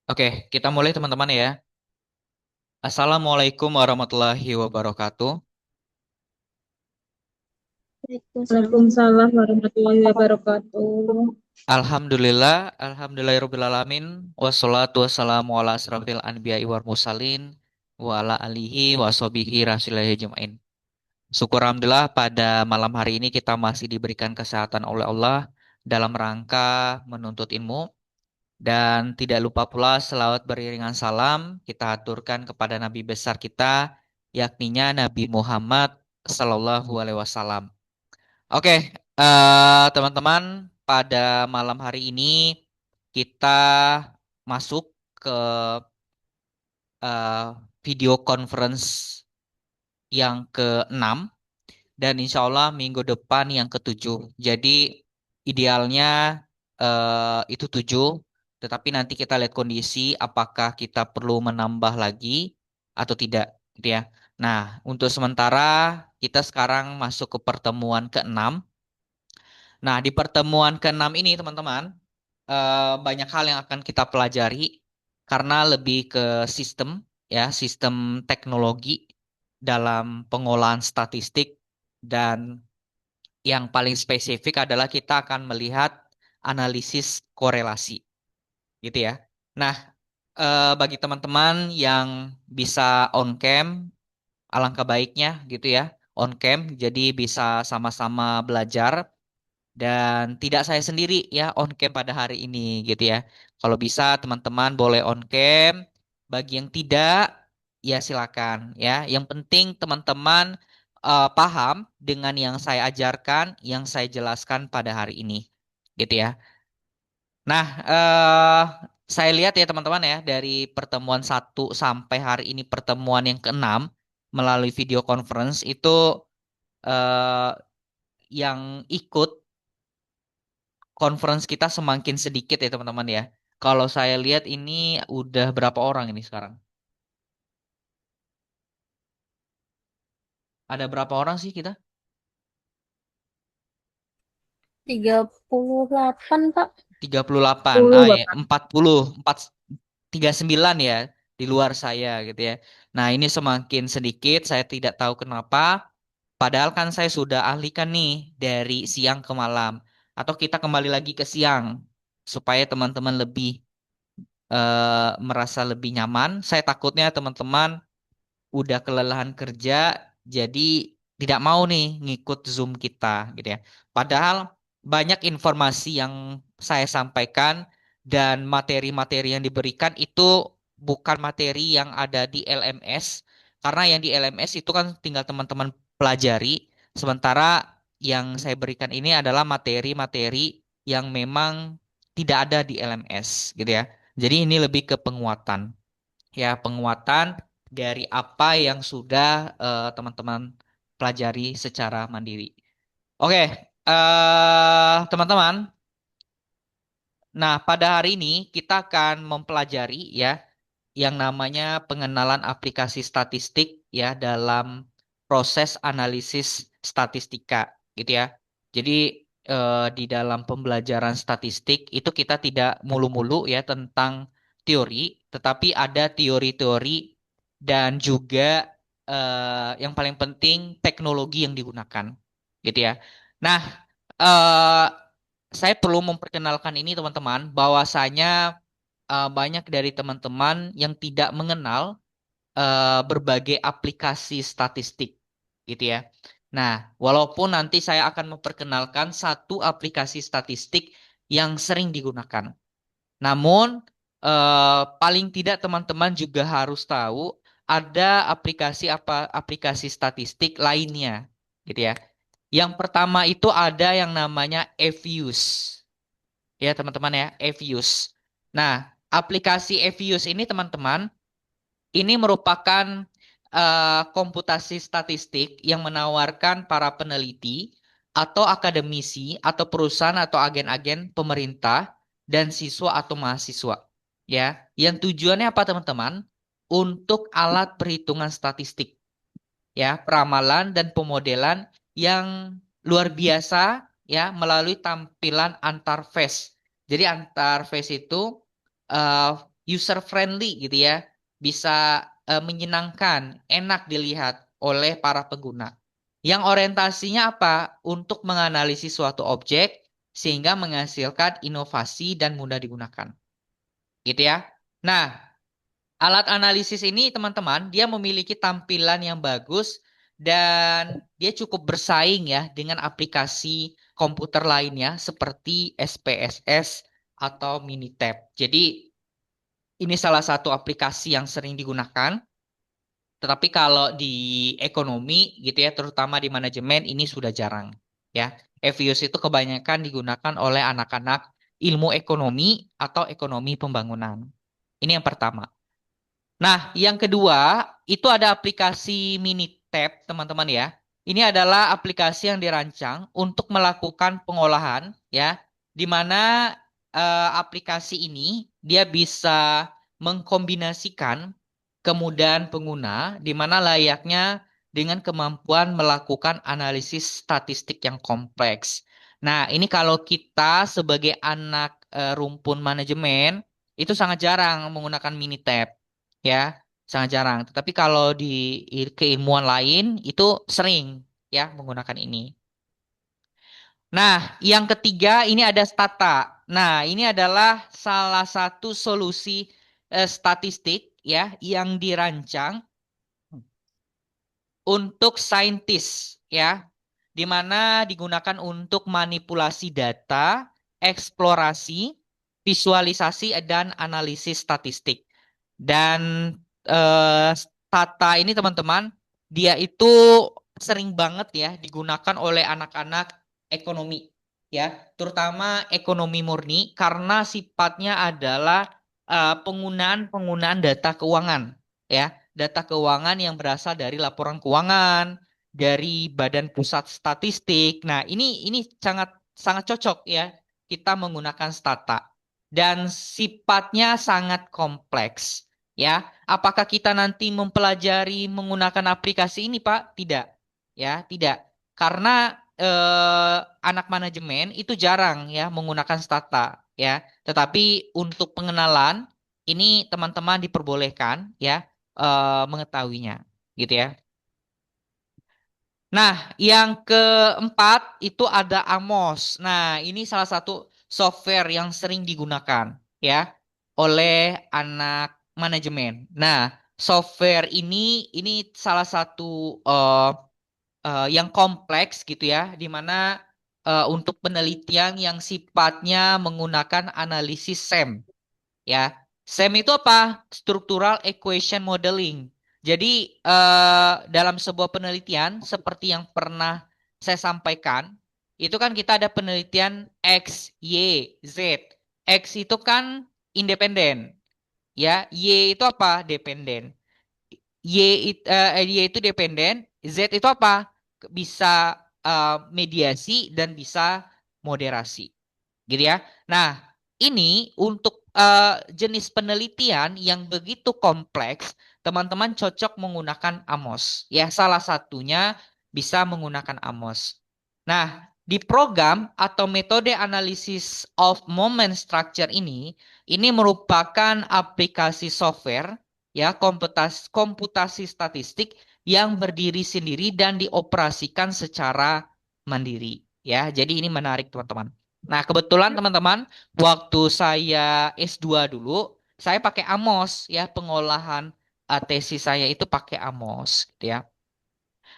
Oke, kita mulai teman-teman ya. Assalamualaikum warahmatullahi wabarakatuh. Waalaikumsalam warahmatullahi wabarakatuh. Alhamdulillahirobbilalamin. Wassalatu wassalamu ala asrafil anbiya'i wal mursalin wa ala alihi wa sahbihi rasulillahi ajmain. Syukur alhamdulillah pada malam hari ini kita masih diberikan kesehatan oleh Allah dalam rangka menuntut ilmu dan tidak lupa pula selawat beriringan salam kita aturkan kepada Nabi besar kita yakninya Nabi Muhammad Sallallahu Alaihi Wasallam. Oke, teman-teman, pada malam hari ini kita masuk ke eh, video conference yang ke-6 dan insya Allah minggu depan yang ke-7. Jadi idealnya itu 7, tetapi nanti kita lihat kondisi apakah kita perlu menambah lagi atau tidak, gitu ya. Nah, untuk sementara kita sekarang masuk ke pertemuan ke-6. Nah, di pertemuan ke-6 ini, teman-teman, banyak hal yang akan kita pelajari karena lebih ke sistem, ya, sistem teknologi dalam pengolahan statistik dan yang paling spesifik adalah kita akan melihat analisis korelasi, gitu ya. Nah, bagi teman-teman yang bisa on cam, alangkah baiknya, gitu ya, on cam, jadi bisa sama-sama belajar dan tidak saya sendiri ya on cam pada hari ini gitu ya. Kalau bisa teman-teman boleh on cam. Bagi yang tidak ya silakan ya. Yang penting teman-teman paham dengan yang saya ajarkan, yang saya jelaskan pada hari ini gitu ya. Nah, saya lihat ya teman-teman ya dari pertemuan 1 sampai hari ini pertemuan yang ke-6 melalui video conference itu eh, yang ikut conference kita semakin sedikit ya teman-teman ya. Kalau saya lihat ini udah berapa orang ini sekarang? Ada berapa orang sih kita? 38, Pak. 38. 10, Ah ya, Bapak. 40, 39 ya di luar saya gitu ya. Nah, ini semakin sedikit, saya tidak tahu kenapa. Padahal kan saya sudah ahlikan nih dari siang ke malam. Atau kita kembali lagi ke siang supaya teman-teman lebih merasa lebih nyaman. Saya takutnya teman-teman udah kelelahan kerja, jadi tidak mau nih ngikut Zoom kita gitu ya. Padahal banyak informasi yang saya sampaikan dan materi-materi yang diberikan itu bukan materi yang ada di LMS, karena yang di LMS itu kan tinggal teman-teman pelajari, sementara yang saya berikan ini adalah materi-materi yang memang tidak ada di LMS gitu ya. Jadi ini lebih ke penguatan ya penguatan dari apa yang sudah teman-teman pelajari secara mandiri. Oke, teman-teman. Nah, pada hari ini kita akan mempelajari ya yang namanya pengenalan aplikasi statistik ya dalam proses analisis statistika gitu ya. Jadi di dalam pembelajaran statistik itu kita tidak mulu-mulu ya tentang teori, tetapi ada teori-teori dan juga yang paling penting teknologi yang digunakan gitu ya. Nah, eh, saya perlu memperkenalkan ini teman-teman bahwasanya banyak dari teman-teman yang tidak mengenal berbagai aplikasi statistik gitu ya. Nah, walaupun nanti saya akan memperkenalkan satu aplikasi statistik yang sering digunakan. Namun paling tidak teman-teman juga harus tahu ada aplikasi apa aplikasi statistik lainnya gitu ya. Yang pertama itu ada yang namanya Evius. Ya, teman-teman ya, Evius. Nah, aplikasi Evius ini teman-teman ini merupakan komputasi statistik yang menawarkan para peneliti atau akademisi atau perusahaan atau agen-agen pemerintah dan siswa atau mahasiswa. Ya, yang tujuannya apa teman-teman? Untuk alat perhitungan statistik, ya, peramalan dan pemodelan yang luar biasa ya melalui tampilan antar face. Jadi antar face itu eh, user friendly gitu ya, bisa menyenangkan, enak dilihat oleh para pengguna. Yang orientasinya apa? Untuk menganalisis suatu objek sehingga menghasilkan inovasi dan mudah digunakan. Gitu ya. Nah, alat analisis ini teman-teman, dia memiliki tampilan yang bagus dan dia cukup bersaing ya dengan aplikasi komputer lainnya seperti SPSS atau Minitab. Jadi ini salah satu aplikasi yang sering digunakan. Tetapi kalau di ekonomi gitu ya, terutama di manajemen ini sudah jarang ya. EVIUS itu kebanyakan digunakan oleh anak-anak ilmu ekonomi atau ekonomi pembangunan. Ini yang pertama. Nah, yang kedua itu ada aplikasi Minitab, teman-teman ya. Ini adalah aplikasi yang dirancang untuk melakukan pengolahan ya, di mana aplikasi ini dia bisa mengkombinasikan kemudahan pengguna di mana layaknya dengan kemampuan melakukan analisis statistik yang kompleks. Nah, ini kalau kita sebagai anak rumpun manajemen itu sangat jarang menggunakan Minitab ya, sangat jarang. Tetapi kalau di keilmuan lain itu sering ya menggunakan ini. Nah, yang ketiga ini ada Stata. Nah, ini adalah salah satu solusi statistik ya yang dirancang untuk saintis ya, di mana digunakan untuk manipulasi data, eksplorasi, visualisasi dan analisis statistik. Dan eh, Tata ini teman-teman, dia itu sering banget ya digunakan oleh anak-anak ekonomi ya, terutama ekonomi murni karena sifatnya adalah penggunaan-penggunaan data keuangan ya, data keuangan yang berasal dari laporan keuangan, dari Badan Pusat Statistik. Nah, ini sangat sangat cocok ya kita menggunakan Stata dan sifatnya sangat kompleks. Ya, apakah kita nanti mempelajari menggunakan aplikasi ini, Pak? Tidak. Ya, tidak. Karena anak manajemen itu jarang ya menggunakan Stata, ya. Tetapi untuk pengenalan ini teman-teman diperbolehkan ya mengetahuinya, gitu ya. Nah, yang keempat itu ada Amos. Nah, ini salah satu software yang sering digunakan ya oleh anak manajemen. Nah, software ini salah satu yang kompleks gitu ya, di mana untuk penelitian yang sifatnya menggunakan analisis SEM ya. SEM itu apa? Structural Equation Modeling. Jadi dalam sebuah penelitian seperti yang pernah saya sampaikan, itu kan kita ada penelitian X, Y, Z. X itu kan independen, ya. Y itu apa? Dependen. Y itu dependen, Z itu apa? Bisa mediasi dan bisa moderasi gitu ya. Nah, ini untuk jenis penelitian yang begitu kompleks, teman-teman cocok menggunakan AMOS. Ya, salah satunya bisa menggunakan AMOS. Nah, di program atau metode analysis of moment structure ini merupakan aplikasi software ya komputasi statistik yang berdiri sendiri dan dioperasikan secara mandiri. Ya, jadi ini menarik teman-teman. Nah, kebetulan teman-teman, waktu saya S2 dulu, saya pakai Amos ya, pengolahan tesis saya itu pakai Amos gitu ya.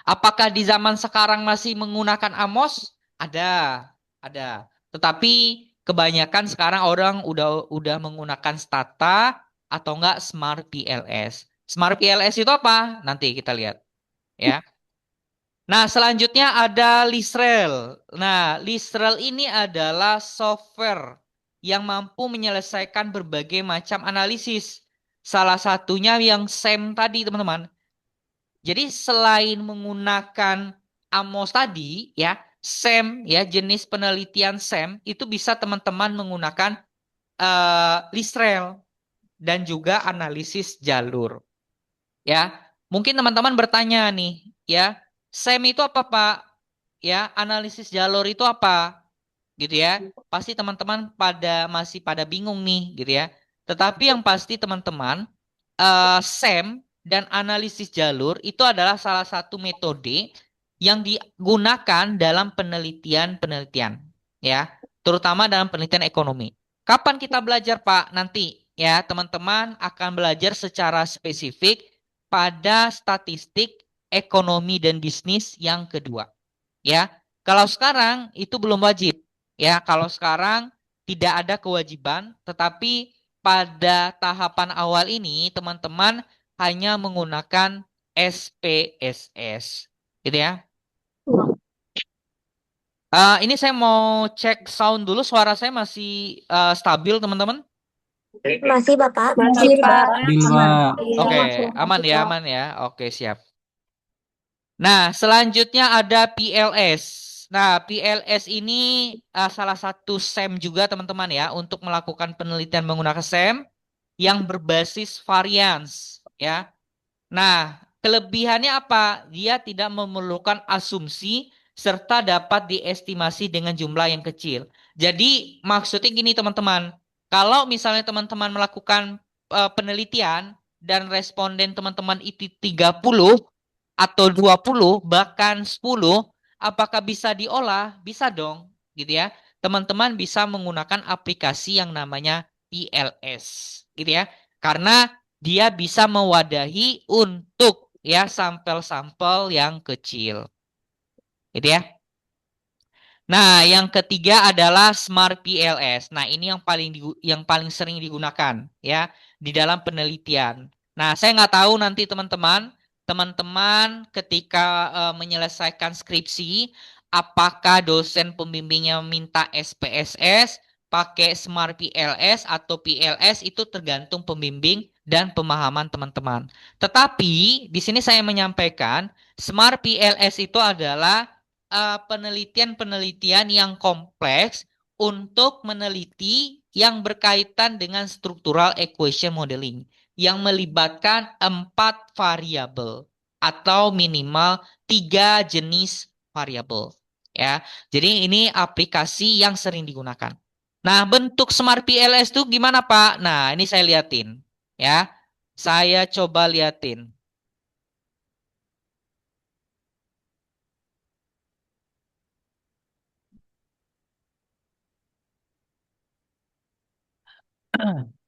Apakah di zaman sekarang masih menggunakan Amos? Ada. Tetapi kebanyakan sekarang orang udah menggunakan Stata atau enggak Smart PLS. Smart PLS itu apa? Nanti kita lihat ya. Nah, selanjutnya ada Lisrel. Nah, Lisrel ini adalah software yang mampu menyelesaikan berbagai macam analisis. Salah satunya yang SEM tadi, teman-teman. Jadi selain menggunakan Amos tadi, ya, SEM, ya, jenis penelitian SEM, itu bisa teman-teman menggunakan Lisrel dan juga analisis jalur. Ya, mungkin teman-teman bertanya nih, ya, SEM itu apa, Pak? Ya, analisis jalur itu apa? Gitu ya. Pasti teman-teman masih pada bingung nih, gitu ya. Tetapi yang pasti teman-teman, SEM dan analisis jalur itu adalah salah satu metode yang digunakan dalam penelitian-penelitian, ya, terutama dalam penelitian ekonomi. Kapan kita belajar, Pak? Nanti, ya, teman-teman akan belajar secara spesifik pada statistik ekonomi dan bisnis yang kedua, ya. Kalau sekarang itu belum wajib, ya. Kalau sekarang tidak ada kewajiban, tetapi pada tahapan awal ini teman-teman hanya menggunakan SPSS, gitu ya. Ini saya mau cek sound dulu, suara saya masih stabil, teman-teman. Masih Bapak? Masih, Pak. Pak. Oke, aman ya, aman ya. Oke, siap. Nah, selanjutnya ada PLS. Nah, PLS ini salah satu SEM juga, teman-teman ya, untuk melakukan penelitian menggunakan SEM yang berbasis varians, ya. Nah, kelebihannya apa? Dia tidak memerlukan asumsi serta dapat diestimasi dengan jumlah yang kecil. Jadi, maksudnya gini teman-teman, kalau misalnya teman-teman melakukan penelitian dan responden teman-teman itu 30 atau 20 bahkan 10, apakah bisa diolah? Bisa dong, gitu ya. Teman-teman bisa menggunakan aplikasi yang namanya PLS, gitu ya. Karena dia bisa mewadahi untuk ya sampel-sampel yang kecil. Gitu ya. Nah, yang ketiga adalah Smart PLS. Nah, ini yang paling sering digunakan ya di dalam penelitian. Nah, saya nggak tahu nanti teman-teman ketika menyelesaikan skripsi, apakah dosen pembimbingnya minta SPSS, pakai Smart PLS atau PLS itu tergantung pembimbing dan pemahaman teman-teman. Tetapi di sini saya menyampaikan Smart PLS itu adalah penelitian-penelitian yang kompleks untuk meneliti yang berkaitan dengan structural equation modeling yang melibatkan 4 variabel atau minimal 3 jenis variabel. Ya, jadi ini aplikasi yang sering digunakan. Nah, bentuk Smart PLS itu gimana, Pak? Nah, ini saya liatin. Ya, saya coba liatin.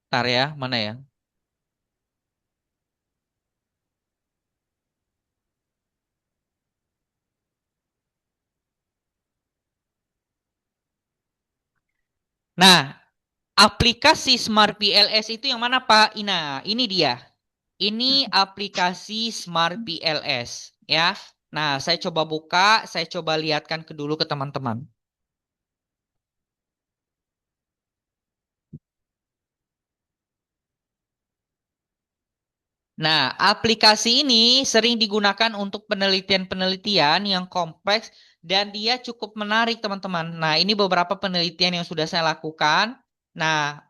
Ntar ya, mana ya? Nah, aplikasi Smart PLS itu yang mana, Pak? Nah, ini dia. Ini aplikasi Smart PLS ya. Nah, saya coba buka, saya coba lihatkan dulu ke teman-teman. Nah, aplikasi ini sering digunakan untuk penelitian-penelitian yang kompleks dan dia cukup menarik, teman-teman. Nah, ini beberapa penelitian yang sudah saya lakukan. Nah,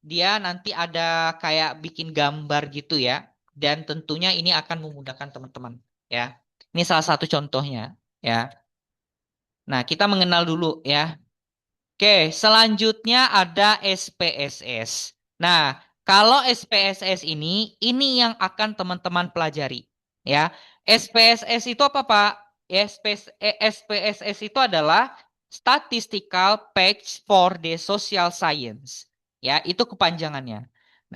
dia nanti ada kayak bikin gambar gitu ya. Dan tentunya ini akan memudahkan teman-teman, ya. Ini salah satu contohnya, ya. Nah, kita mengenal dulu ya. Oke, selanjutnya ada SPSS. Nah, kalau SPSS ini yang akan teman-teman pelajari. Ya, SPSS itu apa, Pak? SPSS itu adalah Statistical Package for the Social Science. Ya, itu kepanjangannya.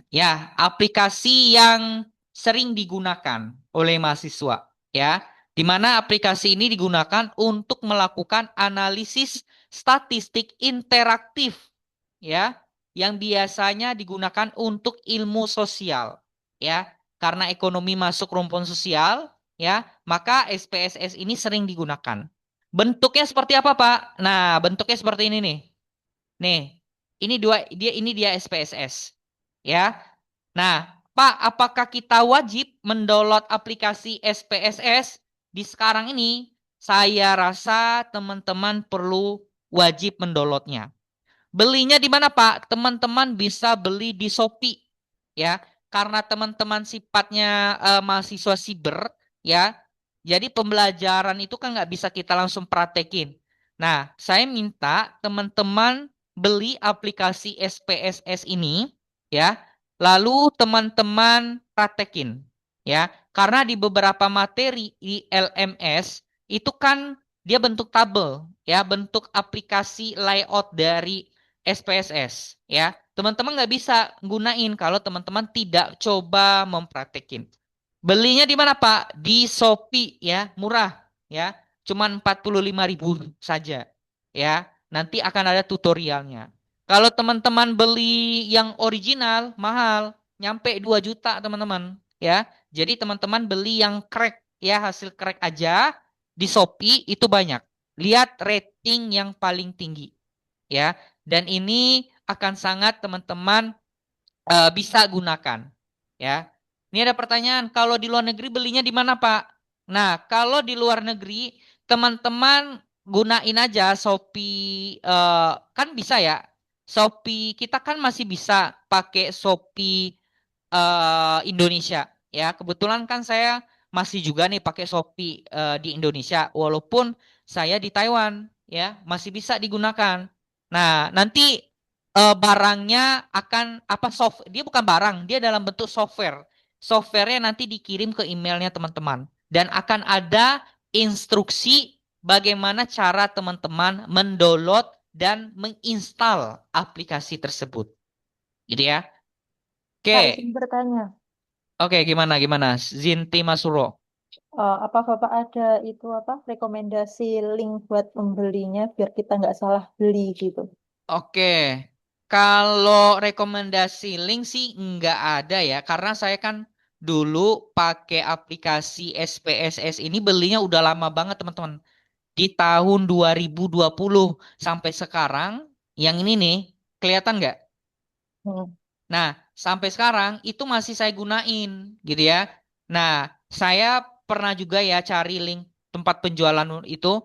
Ya, aplikasi yang sering digunakan oleh mahasiswa. Ya, di mana aplikasi ini digunakan untuk melakukan analisis statistik interaktif ya yang biasanya digunakan untuk ilmu sosial ya karena ekonomi masuk rumpun sosial ya maka SPSS ini sering digunakan. Bentuknya seperti apa, Pak? Nah, bentuknya seperti ini nih ini dia SPSS ya. Nah, Pak, apakah kita wajib mendownload aplikasi SPSS di sekarang ini? Saya rasa teman-teman perlu wajib mendownloadnya. Belinya di mana, Pak? Teman-teman bisa beli di Shopee, ya. Karena teman-teman sifatnya mahasiswa siber, ya. Jadi pembelajaran itu kan nggak bisa kita langsung praktekin. Nah, saya minta teman-teman beli aplikasi SPSS ini ya. Lalu teman-teman praktekin, ya. Karena di beberapa materi di LMS itu kan dia bentuk tabel, ya, bentuk aplikasi layout dari SPSS, ya. Teman-teman nggak bisa gunain kalau teman-teman tidak coba mempraktekin. Belinya di mana, Pak? Di Shopee, ya, murah, ya. Cuman 45.000 saja, ya. Nanti akan ada tutorialnya. Kalau teman-teman beli yang original, mahal, nyampe 2 juta, teman-teman, ya. Jadi teman-teman beli yang crack, ya, hasil crack aja di Shopee itu banyak. Lihat rating yang paling tinggi, ya. Dan ini akan sangat teman-teman bisa gunakan, ya. Ini ada pertanyaan, kalau di luar negeri belinya di mana, Pak? Nah, kalau di luar negeri, teman-teman gunain aja Shopee, kan bisa ya. Shopee kita kan masih bisa pakai Shopee Indonesia, ya. Kebetulan kan saya masih juga nih pakai Shopee di Indonesia, walaupun saya di Taiwan, ya, masih bisa digunakan. Nah, nanti barangnya akan apa, dia bukan barang, dia dalam bentuk software. Softwarenya nanti dikirim ke emailnya teman-teman dan akan ada instruksi bagaimana cara teman-teman mendownload dan menginstal aplikasi tersebut. Gitu ya. Kak, Oke, izin bertanya. oke, gimana gimana? Zinti Masuro. Apa Bapak ada itu apa rekomendasi link buat membelinya biar kita nggak salah beli gitu? Oke, kalau rekomendasi link sih nggak ada ya, karena saya kan dulu pakai aplikasi SPSS ini belinya udah lama banget teman-teman. Di tahun 2020 sampai sekarang, yang ini nih, kelihatan nggak? Hmm. Nah, sampai sekarang itu masih saya gunain, gitu ya. Nah, saya pernah juga ya cari link tempat penjualan itu.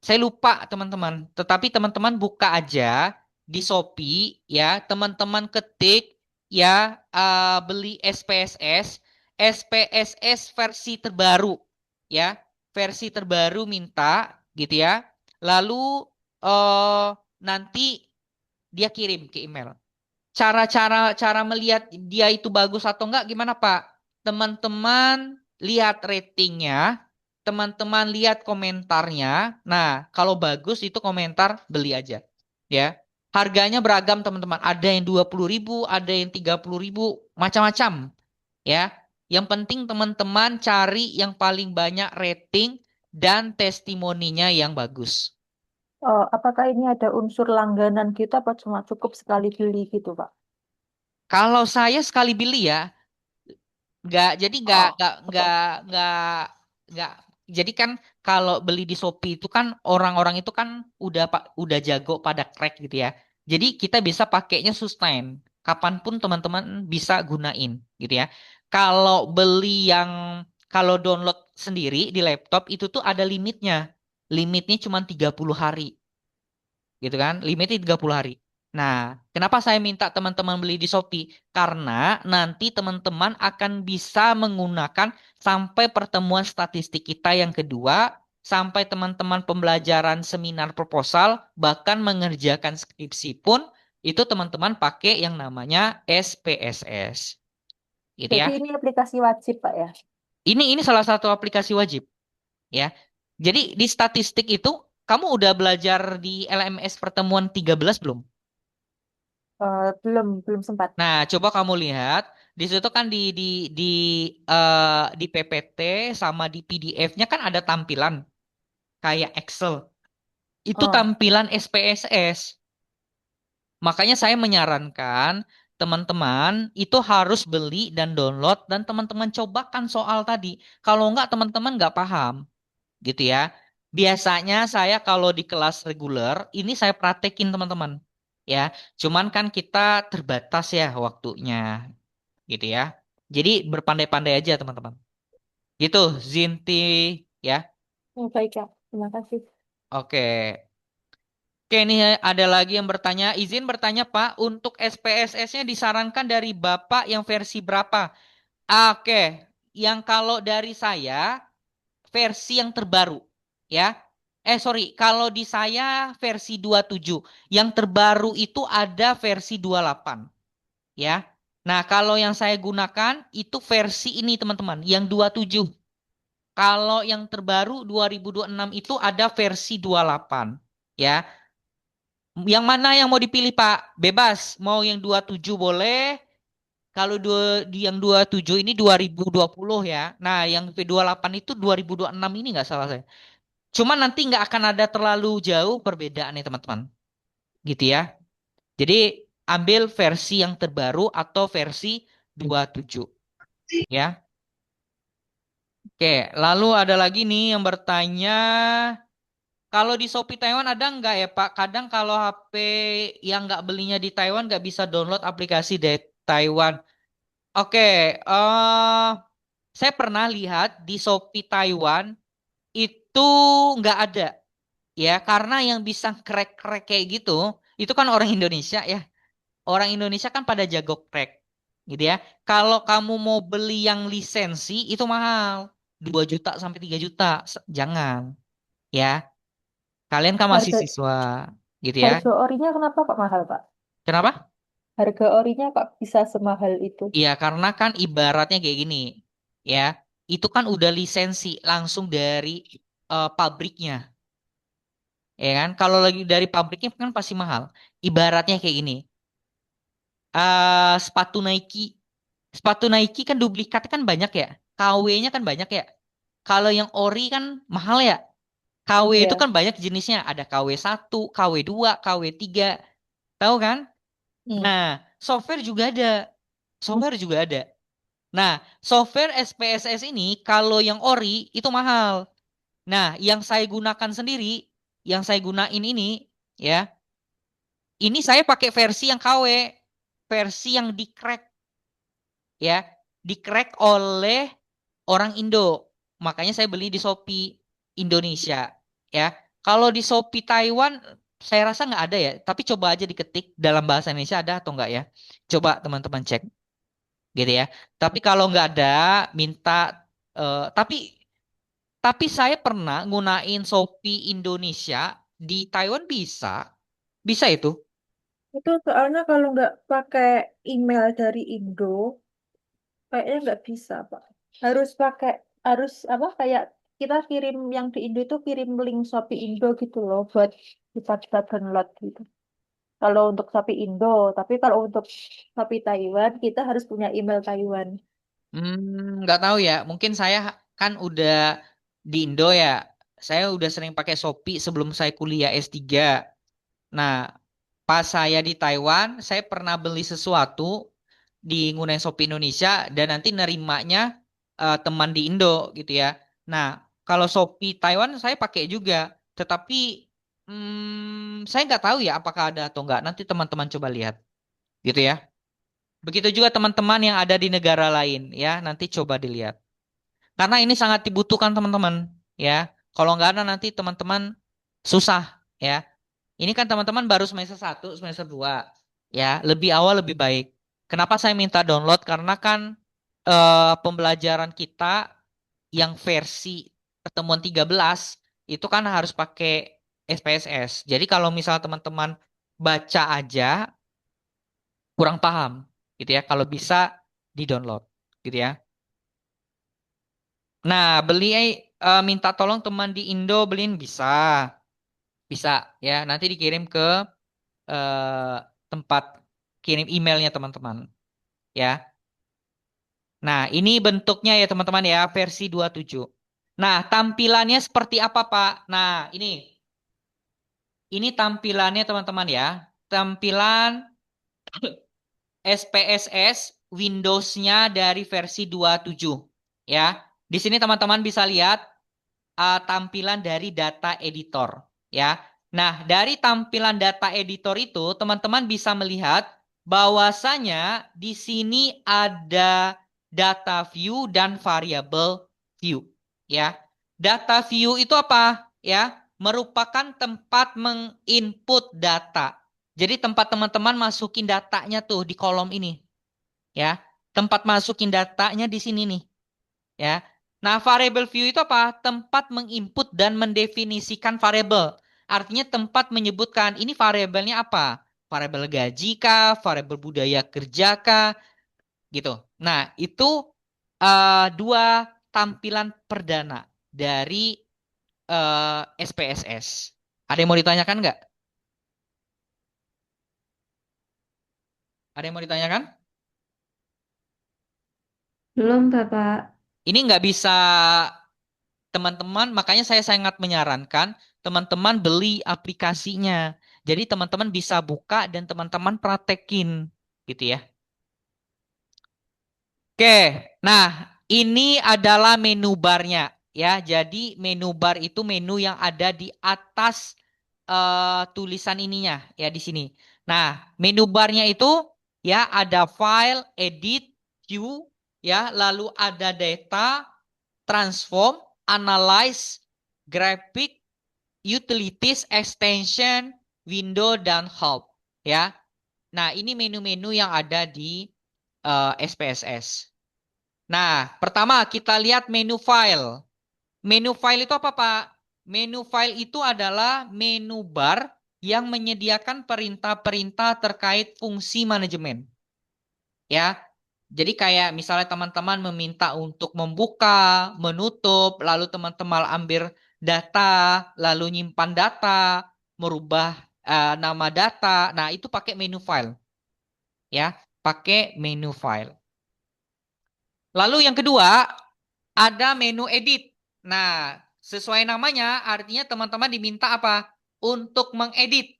Saya lupa teman-teman. Tetapi teman-teman buka aja di Shopee ya. Teman-teman ketik ya, beli SPSS. SPSS versi terbaru ya. Versi terbaru minta gitu ya. Lalu eh nanti dia kirim ke email. Cara melihat dia itu bagus atau enggak gimana, Pak? Teman-teman lihat ratingnya, teman-teman lihat komentarnya. Nah, kalau bagus itu komentar beli aja. Ya. Harganya beragam, teman-teman. Ada yang 20.000, ada yang 30.000, macam-macam. Ya. Yang penting teman-teman cari yang paling banyak rating dan testimoninya yang bagus. Apakah ini ada unsur langganan gitu apa cuma cukup sekali beli gitu, Pak? Kalau saya sekali beli ya, nggak, jadi Oh, oke. nggak. Jadi kan kalau beli di Shopee itu kan orang-orang itu kan udah jago pada crack gitu ya. Jadi kita bisa pakainya sustain. Kapanpun teman-teman bisa gunain gitu ya. Kalau beli yang kalau download sendiri di laptop itu tuh ada limitnya. Limitnya cuma 30 hari gitu kan, limitnya 30 hari. Nah, kenapa saya minta teman-teman beli di Shopee? Karena nanti teman-teman akan bisa menggunakan sampai pertemuan statistik kita yang kedua, sampai teman-teman pembelajaran seminar proposal, bahkan mengerjakan skripsi pun, itu teman-teman pakai yang namanya SPSS. Gitu Jadi ya. ini aplikasi wajib, Pak ya? Ini salah satu aplikasi wajib, ya. Jadi di statistik itu, kamu udah belajar di LMS pertemuan 13 belum? Belum sempat. Nah, coba kamu lihat di situ kan di PPT sama di PDF-nya kan ada tampilan kayak Excel. Itu Oh, tampilan SPSS. Makanya saya menyarankan teman-teman itu harus beli dan download dan teman-teman cobakan soal tadi. Kalau enggak teman-teman nggak paham, gitu ya. Biasanya saya kalau di kelas reguler ini saya praktekin teman-teman. Ya, cuman kan kita terbatas ya waktunya, gitu ya. Jadi berpandai-pandai aja teman-teman. Gitu, Zinti ya. baik, Kak. Terima kasih. Oke. Oke, ini ada lagi yang bertanya. Izin bertanya, Pak, untuk SPSS-nya disarankan dari Bapak yang versi berapa? Oke, yang kalau dari saya versi yang terbaru, ya. Sorry, kalau di saya versi 27. Yang terbaru itu ada versi 28, ya. Nah, kalau yang saya gunakan itu versi ini teman-teman, yang 27. Kalau yang terbaru 2026 itu ada versi 28. Ya, yang mana yang mau dipilih Pak? Bebas. Mau yang 27 boleh. Kalau yang 27 ini 2020 ya. Nah, yang V28 itu 2026 ini nggak salah saya. Cuma nanti nggak akan ada terlalu jauh perbedaannya teman-teman. Gitu ya. Jadi ambil versi yang terbaru atau versi 27 ya. Oke, lalu ada lagi nih yang bertanya, kalau di Shopee Taiwan ada nggak ya Pak? Kadang kalau HP yang nggak belinya di Taiwan nggak bisa download aplikasi dari Taiwan. Oke, saya pernah lihat di Shopee Taiwan itu nggak ada ya, karena yang bisa crack-crack kayak gitu, itu kan orang Indonesia ya. Orang Indonesia kan pada jago crack, gitu ya. Kalau kamu mau beli yang lisensi itu mahal, 2 juta sampai 3 juta. Jangan, ya. Kalian kan masih Harga siswa, gitu ya. harga orinya kenapa kok mahal, Pak? Kenapa? Harga orinya kok bisa semahal itu? Iya, karena kan ibaratnya kayak gini, ya. Itu kan udah lisensi langsung dari pabriknya, ya kan? Kalau lagi dari pabriknya kan pasti mahal. Ibaratnya kayak gini. Sepatu Nike. Sepatu Nike kan duplikat kan banyak ya. KW-nya kan banyak ya. Kalau yang ori kan mahal ya. KW itu Iya. kan banyak jenisnya. Ada KW 1, KW 2, KW 3. Tahu kan? Hmm. Nah, software juga ada. Software juga ada. Nah, software SPSS ini kalau yang ori itu mahal. Nah, yang saya gunakan sendiri, yang saya gunain ini ya, ini saya pakai versi yang KW, versi yang di crack ya, di-crack oleh orang Indo. Makanya saya beli di Shopee Indonesia ya. Kalau di Shopee Taiwan saya rasa nggak ada ya, tapi coba aja diketik dalam bahasa Indonesia ada atau nggak ya. Coba teman-teman cek gitu ya. Tapi kalau nggak ada, minta tapi saya pernah gunain Shopee Indonesia di Taiwan bisa. Bisa itu. Itu soalnya kalau nggak pakai email dari Indo, kayaknya nggak bisa, Pak. Harus pakai, harus apa, kayak kita kirim yang di Indo itu kirim link Shopee Indo gitu loh, buat kita download gitu. Kalau untuk Shopee Indo, tapi kalau untuk Shopee Taiwan, kita harus punya email Taiwan. Nggak tahu ya. Mungkin saya kan udah di Indo ya. Saya udah sering pakai Shopee sebelum saya kuliah S3. Nah, pas saya di Taiwan, saya pernah beli sesuatu di nggunain Shopee Indonesia dan nanti nerimanya teman di Indo gitu ya. Nah, kalau Shopee Taiwan saya pakai juga. Tetapi saya nggak tahu ya apakah ada atau nggak. Nanti teman-teman coba lihat gitu ya. Begitu juga teman-teman yang ada di negara lain ya. Nanti coba dilihat. Karena ini sangat dibutuhkan teman-teman ya. Kalau nggak ada nanti teman-teman susah ya. Ini kan teman-teman baru semester 1, semester 2 ya. Lebih awal lebih baik. Kenapa saya minta download? Karena kan pembelajaran kita yang versi pertemuan 13 itu kan harus pakai SPSS. Jadi kalau misal teman-teman baca aja kurang paham gitu ya. Kalau bisa di-download gitu ya. Nah, minta tolong teman di Indo beliin bisa. Bisa ya. Nanti dikirim ke eh, tempat kirim emailnya teman-teman ya. Nah, ini bentuknya ya teman-teman ya, versi 27. Nah, tampilannya seperti apa, Pak? Nah, ini tampilannya teman-teman ya. Tampilan SPSS Windows-nya dari versi 27 ya. Di sini teman-teman bisa lihat tampilan dari data editor ya. Nah, dari tampilan data editor itu teman-teman bisa melihat bahwasanya di sini ada data view dan variable view ya. Data view itu apa? Ya, merupakan tempat menginput data. Jadi tempat teman-teman masukin datanya tuh di kolom ini ya. Tempat masukin datanya di sini nih ya. Nah, variable view itu apa? Tempat menginput dan mendefinisikan variable. Artinya tempat menyebutkan ini variabelnya apa? Variabel gaji kah? Variabel budaya kerja kah? gitu. Nah, itu dua tampilan perdana dari SPSS. Ada yang mau ditanyakan nggak? Ada yang mau ditanyakan? Belum, Bapak. Ini nggak bisa teman-teman, makanya saya sangat menyarankan teman-teman beli aplikasinya. Jadi teman-teman bisa buka dan teman-teman praktekin, gitu ya. Oke, nah ini adalah menu barnya ya. Jadi menu bar itu menu yang ada di atas tulisan ininya ya di sini. Nah, menu barnya itu ya ada file, edit, view ya, lalu ada data, transform, analyze, graphic, utilities, extension, window, dan help ya. Nah, ini menu-menu yang ada di SPSS. Nah, pertama kita lihat menu file. Menu file itu apa, Pak? Menu file itu adalah menu bar yang menyediakan perintah-perintah terkait fungsi manajemen. Ya, jadi kayak misalnya teman-teman meminta untuk membuka, menutup, lalu teman-teman ambil data, lalu nyimpan data, merubah nama data. Nah, itu pakai menu file. Ya, pakai menu file. Lalu yang kedua, ada menu edit. Nah, sesuai namanya, artinya teman-teman diminta apa? Untuk mengedit,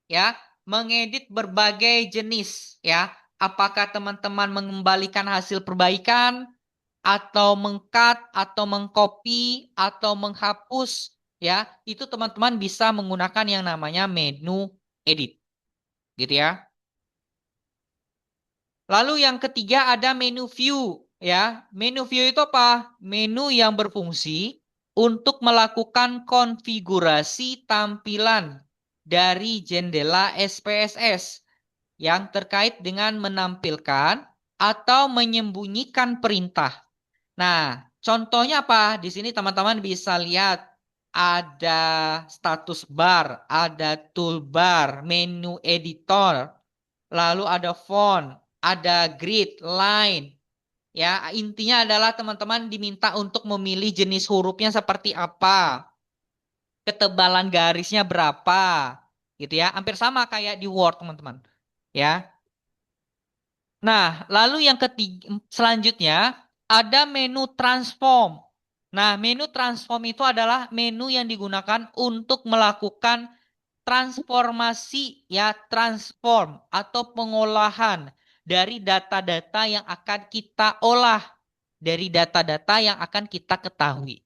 ya, mengedit berbagai jenis, ya. Apakah teman-teman mengembalikan hasil perbaikan, atau mengcut, atau mengcopy, atau menghapus, ya, itu teman-teman bisa menggunakan yang namanya menu edit, gitu ya. Lalu yang ketiga ada menu view ya. Menu view itu apa? Menu yang berfungsi untuk melakukan konfigurasi tampilan dari jendela SPSS yang terkait dengan menampilkan atau menyembunyikan perintah. Nah, contohnya apa? Di sini teman-teman bisa lihat ada status bar, ada toolbar, menu editor, lalu ada font, ada grid, line. Ya, intinya adalah teman-teman diminta untuk memilih jenis hurufnya seperti apa, ketebalan garisnya berapa, gitu ya. Hampir sama kayak di Word, teman-teman. Ya. Nah, lalu yang ketiga, selanjutnya ada menu transform. Nah, menu transform itu adalah menu yang digunakan untuk melakukan transformasi ya, transform atau pengolahan dari data-data yang akan kita olah, dari data-data yang akan kita ketahui.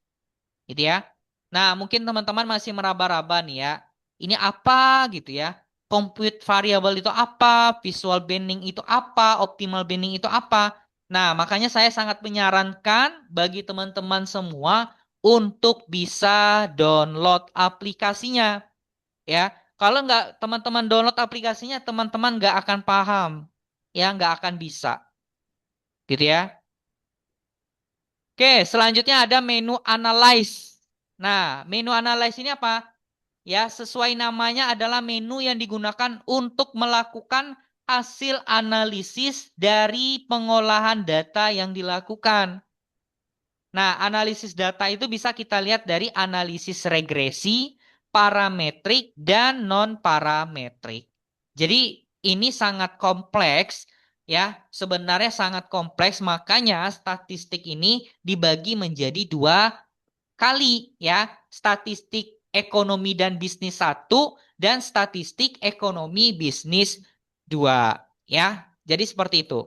Gitu ya. Nah, mungkin teman-teman masih meraba-raba nih ya. Ini apa gitu ya? Compute variable itu apa? Visual banding itu apa? Optimal banding itu apa? Nah, makanya saya sangat menyarankan bagi teman-teman semua untuk bisa download aplikasinya. Ya, kalau nggak teman-teman download aplikasinya, teman-teman nggak akan paham. Ya, nggak akan bisa. Gitu ya. Oke, selanjutnya ada menu analyze. Nah, menu analyze ini apa? Ya, sesuai namanya adalah menu yang digunakan untuk melakukan hasil analisis dari pengolahan data yang dilakukan. Nah, analisis data itu bisa kita lihat dari analisis regresi, parametrik, dan non-parametrik. Jadi, ini sangat kompleks, ya. Sebenarnya sangat kompleks, makanya statistik ini dibagi menjadi dua kali, ya. Statistik ekonomi dan bisnis satu, dan statistik ekonomi bisnis dua, ya. Jadi, seperti itu.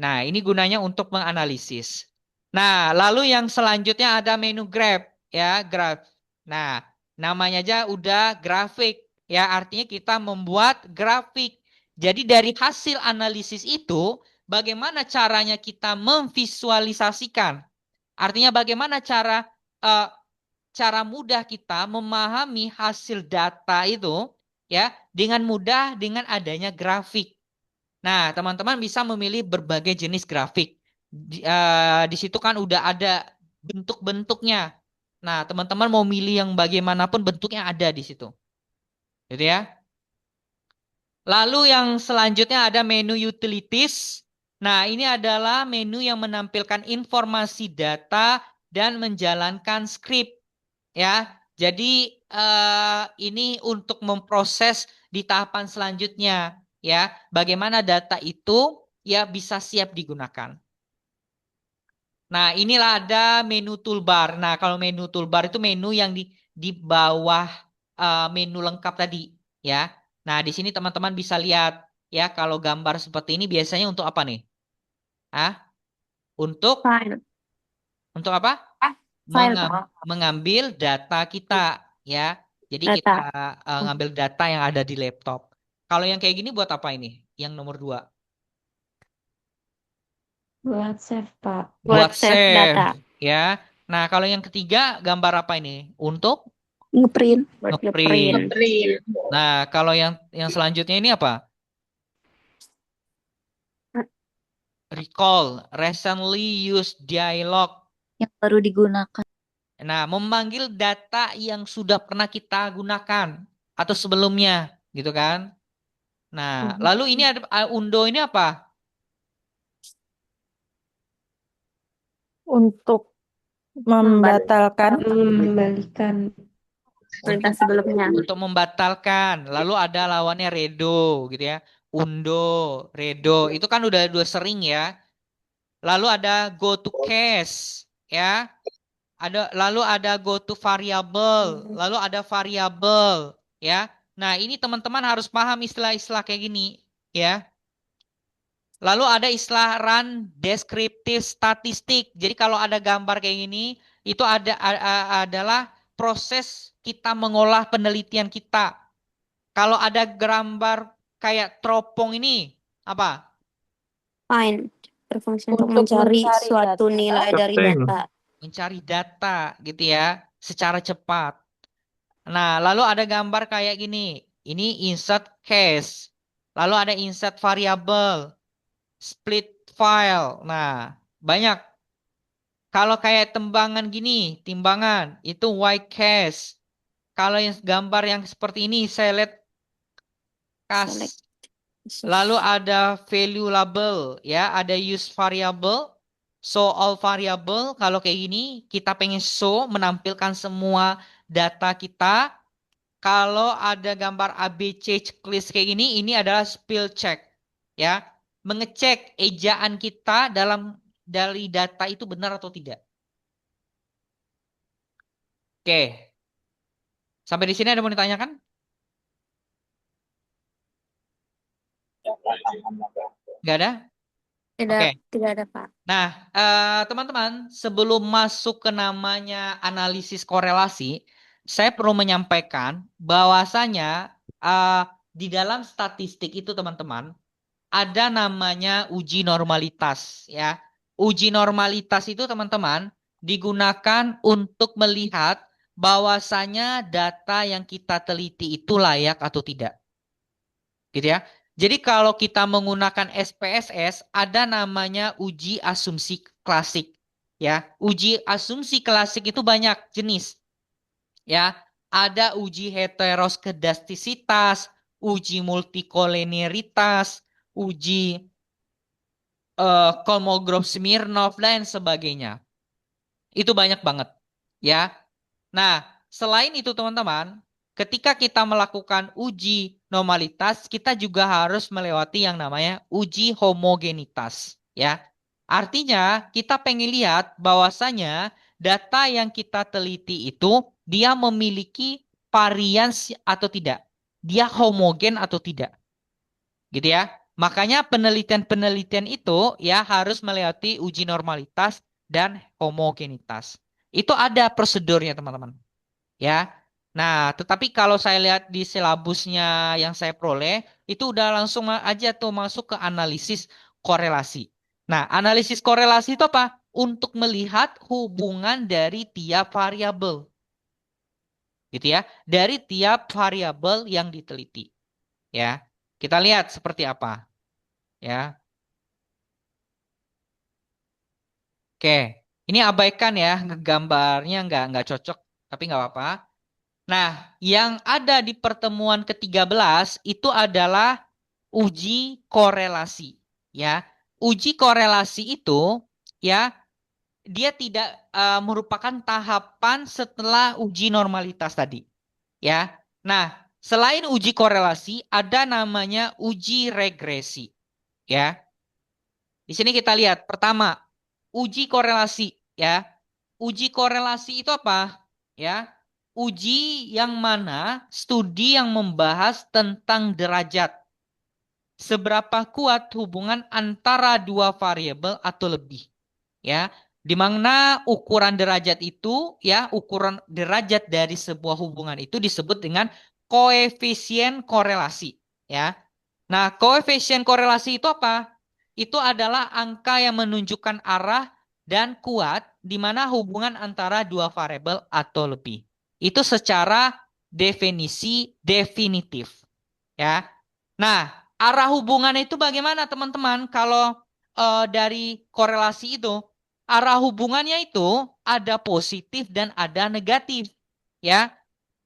Nah, ini gunanya untuk menganalisis. Nah, lalu yang selanjutnya ada menu graph, ya, graph. Nah, namanya aja udah grafik, ya, artinya kita membuat grafik. Jadi dari hasil analisis itu, bagaimana caranya kita memvisualisasikan? Artinya bagaimana eh, cara mudah kita memahami hasil data itu, ya, dengan mudah dengan adanya grafik. Nah, teman-teman bisa memilih berbagai jenis grafik. Di situ kan udah ada bentuk-bentuknya. Nah, teman-teman mau milih yang bagaimanapun bentuknya ada di situ. Gitu ya. Lalu yang selanjutnya ada menu utilities. Nah, ini adalah menu yang menampilkan informasi data dan menjalankan script ya. Jadi ini untuk memproses di tahapan selanjutnya ya. Bagaimana data itu ya bisa siap digunakan. Nah, inilah ada menu toolbar. Nah, kalau menu toolbar itu menu yang di bawah menu lengkap tadi, ya. Nah, di sini teman-teman bisa lihat, ya, kalau gambar seperti ini biasanya untuk apa nih? Ah, untuk File. apa? File, Pak. Mengambil data kita, ya. Jadi kita Data. ngambil data yang ada di laptop. Kalau yang kayak gini buat apa ini? Yang nomor 2. Buat save, Pak. Buat Buat save save, data. ya. Nah, kalau yang ketiga gambar apa ini? Untuk Ngeprint. Buat ngeprint. ngeprint. Nah, kalau yang selanjutnya ini apa? Recall, recently used dialogue. Yang baru digunakan. Nah, memanggil data yang sudah pernah kita gunakan atau sebelumnya, gitu kan? Nah, lalu ini ada undo ini apa? Untuk membatalkan. Mengembalikan. Perintah Untuk sebelumnya. membatalkan. Lalu ada lawannya redo, gitu ya. Undo, redo. Itu kan udah sering ya. Lalu ada go to cache, ya. Lalu ada go to variable, lalu ada variable, ya. Nah, ini teman-teman harus paham istilah-istilah kayak gini, ya. Lalu ada istilah run descriptive statistik. Jadi kalau ada gambar kayak gini, itu adalah proses kita mengolah penelitian kita. Kalau ada gambar kayak teropong ini, apa? Find. Berfungsi untuk Untuk mencari mencari suatu data. nilai dari data. Mencari data gitu ya, secara cepat. Nah, lalu ada gambar kayak gini. Ini insert case. Lalu ada insert variable, split file. Nah, banyak. Kalau kayak tembangan gini, timbangan, itu white case. Kalau yang gambar yang seperti ini, select Select. cast. Lalu ada value label, ya, ada use variable, show all variable. Kalau kayak gini, kita pengen show, menampilkan semua data kita. Kalau ada gambar ABC checklist kayak gini, ini adalah spell check, ya, mengecek ejaan kita dari data itu benar atau tidak. Oke, sampai di sini ada mau ditanyakan? Nggak ada? Tidak, Oke. tidak ada, Pak. Nah, teman-teman, sebelum masuk ke namanya analisis korelasi, saya perlu menyampaikan bahwasanya di dalam statistik itu, teman-teman, ada namanya uji normalitas, ya. Uji normalitas itu, teman-teman, digunakan untuk melihat bahwasanya data yang kita teliti itu layak atau tidak. Gitu ya. Jadi kalau kita menggunakan SPSS ada namanya uji asumsi klasik ya. Uji asumsi klasik itu banyak jenis ya. Ada uji heteroskedastisitas, uji multikoliniaritas, uji Kolmogorov-Smirnov dan sebagainya. Itu banyak banget ya. Nah, selain itu teman-teman, ketika kita melakukan uji normalitas, kita juga harus melewati yang namanya uji homogenitas, ya. Artinya, kita pengen lihat bahwasanya data yang kita teliti itu dia memiliki varians atau tidak. Dia homogen atau tidak. Gitu ya. Makanya penelitian-penelitian itu ya harus melewati uji normalitas dan homogenitas. Itu ada prosedurnya, teman-teman. Ya. Nah, tetapi kalau saya lihat di silabusnya yang saya peroleh, itu udah langsung aja tuh masuk ke analisis korelasi. Nah, analisis korelasi itu apa? Untuk melihat hubungan dari tiap variabel. Gitu ya. Dari tiap variabel yang diteliti. Ya. Kita lihat seperti apa. Ya. Oke. Ini abaikan ya. Gambarnya nggak cocok. Tapi nggak apa-apa. Nah, yang ada di pertemuan ke-13 itu adalah uji korelasi, ya. Uji korelasi itu, ya, dia tidak merupakan tahapan setelah uji normalitas tadi, ya. Nah, selain uji korelasi, ada namanya uji regresi, ya. Di sini kita lihat pertama, uji korelasi, ya. Uji korelasi itu apa? Ya, uji yang mana studi yang membahas tentang derajat. Seberapa kuat hubungan antara dua variabel atau lebih. Ya, di mana ukuran derajat itu, ya, ukuran derajat dari sebuah hubungan itu disebut dengan koefisien korelasi, ya. Nah, koefisien korelasi itu apa? Itu adalah angka yang menunjukkan arah dan kuat di mana hubungan antara dua variabel atau lebih. Itu secara definisi definitif, ya. Nah, arah hubungan itu bagaimana, teman-teman? Kalau dari korelasi itu, arah hubungannya itu ada positif dan ada negatif, ya.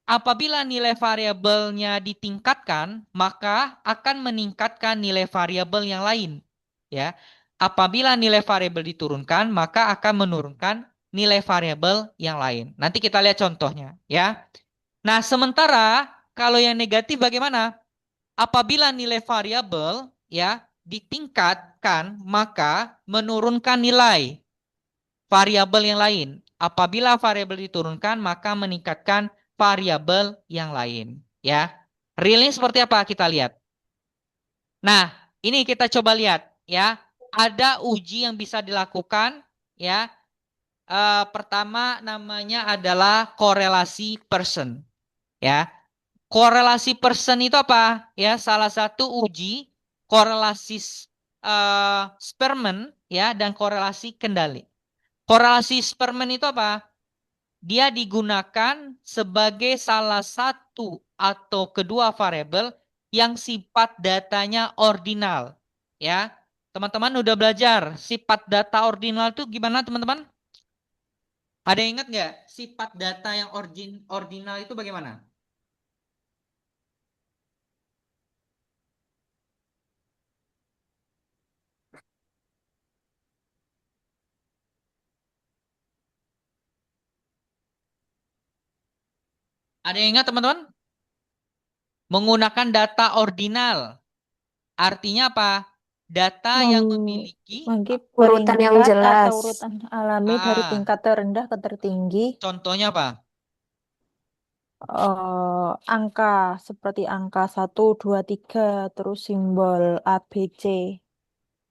Apabila nilai variabelnya ditingkatkan, maka akan meningkatkan nilai variabel yang lain. Ya, apabila nilai variabel diturunkan, maka akan menurunkan nilai variabel yang lain. Nanti kita lihat contohnya, ya. Nah, sementara kalau yang negatif bagaimana? Apabila nilai variabel ya ditingkatkan, maka menurunkan nilai variabel yang lain. Apabila variabel diturunkan, maka meningkatkan variabel yang lain. Ya, realnya seperti apa kita lihat. Nah, ini kita coba lihat. Ya, ada uji yang bisa dilakukan. Ya, pertama namanya adalah korelasi Pearson. Ya, korelasi Pearson itu apa? Ya, salah satu uji korelasi Spearman ya dan korelasi kendali. Korelasi Spearman itu apa? Dia digunakan sebagai salah satu atau kedua variabel yang sifat datanya ordinal. Ya, teman-teman udah belajar sifat data ordinal itu gimana, teman-teman? Ada yang ingat nggak sifat data yang ordinal itu bagaimana? Ada yang ingat, teman-teman? Menggunakan data ordinal. Artinya apa? Data yang memiliki Mungkin Urutan yang peringkat atau jelas. urutan alami dari ah, tingkat terendah ke tertinggi. contohnya apa? Angka seperti angka 1, 2, 3 terus simbol A, B, C.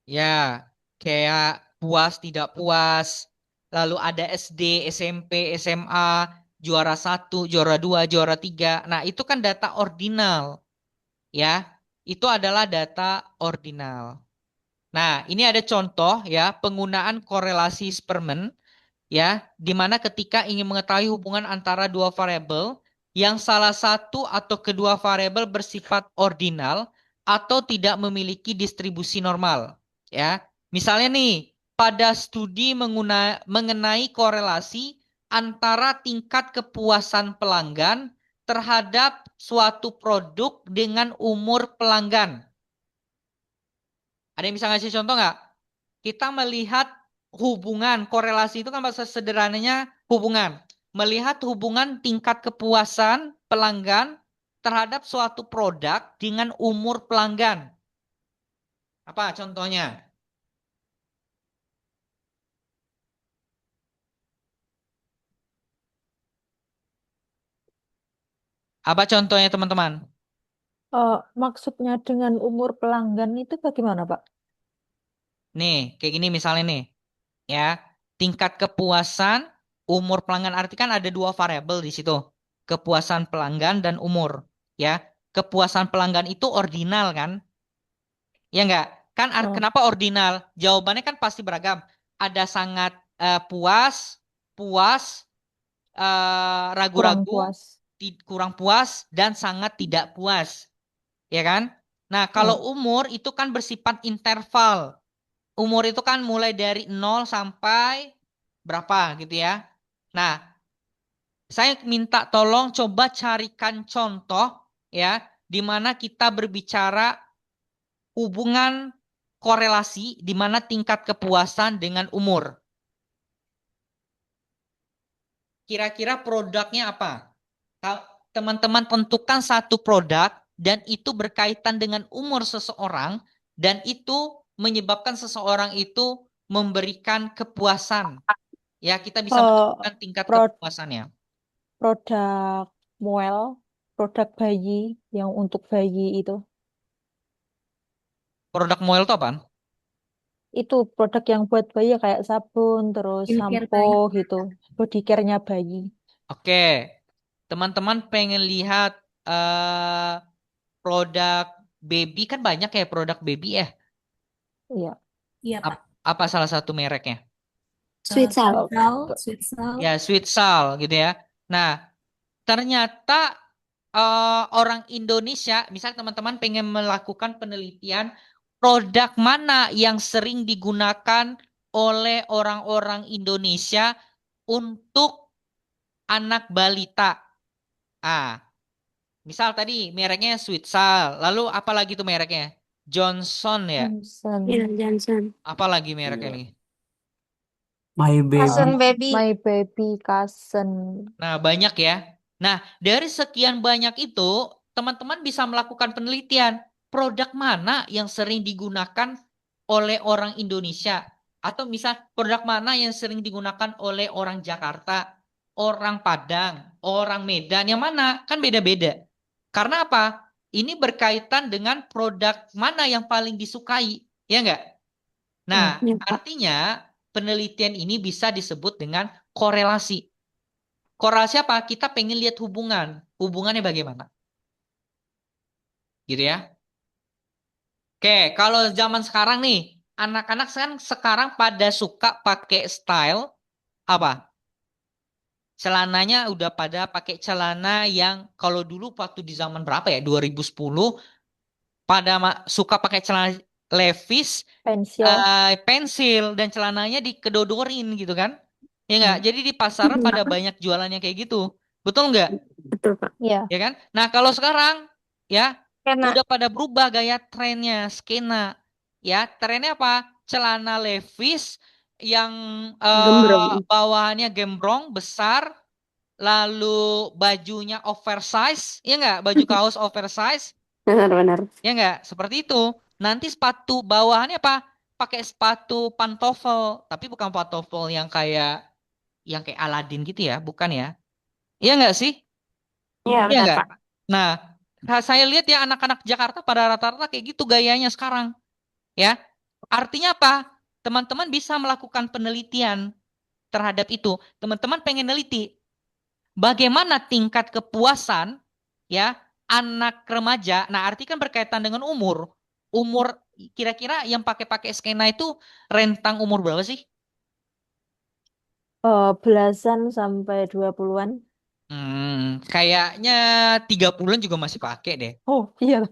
Ya, kayak puas tidak puas. Lalu ada SD, SMP, SMA, juara satu, juara dua, juara tiga. Nah, itu kan data ordinal. Ya, itu adalah data ordinal. Nah, ini ada contoh ya penggunaan korelasi Spearman ya, di mana ketika ingin mengetahui hubungan antara dua variabel yang salah satu atau kedua variabel bersifat ordinal atau tidak memiliki distribusi normal, ya. Misalnya nih, pada studi mengenai korelasi antara tingkat kepuasan pelanggan terhadap suatu produk dengan umur pelanggan. Ada yang bisa ngasih contoh nggak? Kita melihat hubungan, korelasi itu kan bahasa sederhananya hubungan. Melihat hubungan tingkat kepuasan pelanggan terhadap suatu produk dengan umur pelanggan. Apa contohnya? Apa contohnya, teman-teman? Maksudnya dengan umur pelanggan itu bagaimana, Pak? Nih, kayak gini misalnya nih. Ya, tingkat kepuasan umur pelanggan, arti kan ada dua variabel di situ. Kepuasan pelanggan dan umur. Ya, kepuasan pelanggan itu ordinal kan? Ya enggak? Kan Oh, kenapa ordinal? Jawabannya kan pasti beragam. Ada sangat puas, puas, kurang ragu-ragu, puas. kurang puas, dan sangat tidak puas. Ya kan? Nah, kalau Oh, umur itu kan bersifat interval. Umur itu kan mulai dari 0 sampai berapa gitu ya. Nah, saya minta tolong coba carikan contoh ya, di mana kita berbicara hubungan korelasi di mana tingkat kepuasan dengan umur. Kira-kira produknya apa? Teman-teman tentukan satu produk dan itu berkaitan dengan umur seseorang dan itu menyebabkan seseorang itu memberikan kepuasan. Ya, kita bisa menentukan tingkat Pro- kepuasannya. produk Muel, produk bayi yang untuk bayi itu. Produk Moel itu apaan? Itu produk yang buat bayi ya kayak sabun, terus Skincare sampo gitu. Body care-nya bayi. Oke, teman-teman pengen lihat eh, produk baby kan banyak ya produk baby ya. Iya. Iya, Pak. Apa salah satu mereknya? Sweet Sal. Oh, Sweet Sal. Ya, Sweet Sal gitu ya. Nah, ternyata orang Indonesia, misal teman-teman pengen melakukan penelitian produk mana yang sering digunakan oleh orang-orang Indonesia untuk anak balita. Ah, misal tadi mereknya Sweet Sal, lalu apa lagi tuh mereknya? Johnson ya. Johnson. Iya, Johnson. Apa lagi mereknya nih? My Cousin baby. baby. My baby cousin. Nah, banyak ya. Nah, dari sekian banyak itu, teman-teman bisa melakukan penelitian. Produk mana yang sering digunakan oleh orang Indonesia? Atau misal produk mana yang sering digunakan oleh orang Jakarta, orang Padang, orang Medan, yang mana? Kan beda-beda. Karena apa? Ini berkaitan dengan produk mana yang paling disukai, ya enggak? Nah, Iya, Pak. artinya penelitian ini bisa disebut dengan korelasi. Korelasi apa? Kita pengen lihat hubungan. Hubungannya bagaimana? Gitu ya. Oke, kalau zaman sekarang nih, anak-anak kan sekarang pada suka pakai style apa? Celananya udah pada pakai celana yang kalau dulu waktu di zaman berapa ya? 2010 pada suka pakai celana Levi's Pensil. pensil dan celananya dikedodorin gitu kan? Ya enggak? Hmm. Jadi di pasaran pada banyak jualannya kayak gitu. Betul nggak? Betul, Pak. Iya. Ya kan? Nah, kalau sekarang ya Karena udah pada berubah gaya trennya, skena. Ya, trennya apa? Celana Levi's yang gembrong. bawahannya gembrong besar, lalu bajunya oversize, ya enggak? Baju kaos oversize, Benar-benar. ya enggak? Seperti itu. Nanti sepatu bawahannya apa? Pakai sepatu pantofel, tapi bukan pantofel yang kayak Aladin gitu ya, bukan ya? Iya enggak sih? Iya, Iya benar, enggak? Pak. Nah, saya lihat ya anak-anak Jakarta pada rata-rata kayak gitu gayanya sekarang, ya. Artinya apa? Teman-teman bisa melakukan penelitian terhadap itu. Teman-teman pengen neliti bagaimana tingkat kepuasan ya anak remaja. Nah, arti kan berkaitan dengan umur. Umur kira-kira yang pakai-pakai skena itu rentang umur berapa sih? Belasan sampai 20-an. Kayaknya 30-an juga masih pakai deh. Oh, iya.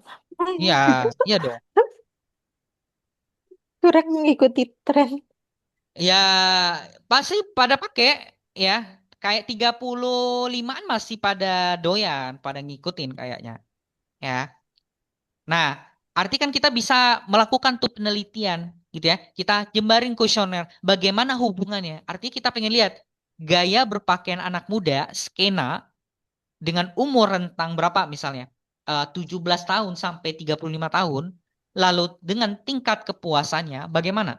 Iya, iya dong. Kurang mengikuti tren. Ya, pasti pada pakai ya. Kayak 35-an masih pada doyan, pada ngikutin kayaknya. Ya. Nah, arti kan kita bisa melakukan tuh penelitian gitu ya. Kita jembarin kuesioner. Bagaimana hubungannya? Artinya kita pengen lihat gaya berpakaian anak muda, skena, dengan umur rentang berapa misalnya? 17 tahun sampai 35 tahun. Lalu dengan tingkat kepuasannya bagaimana?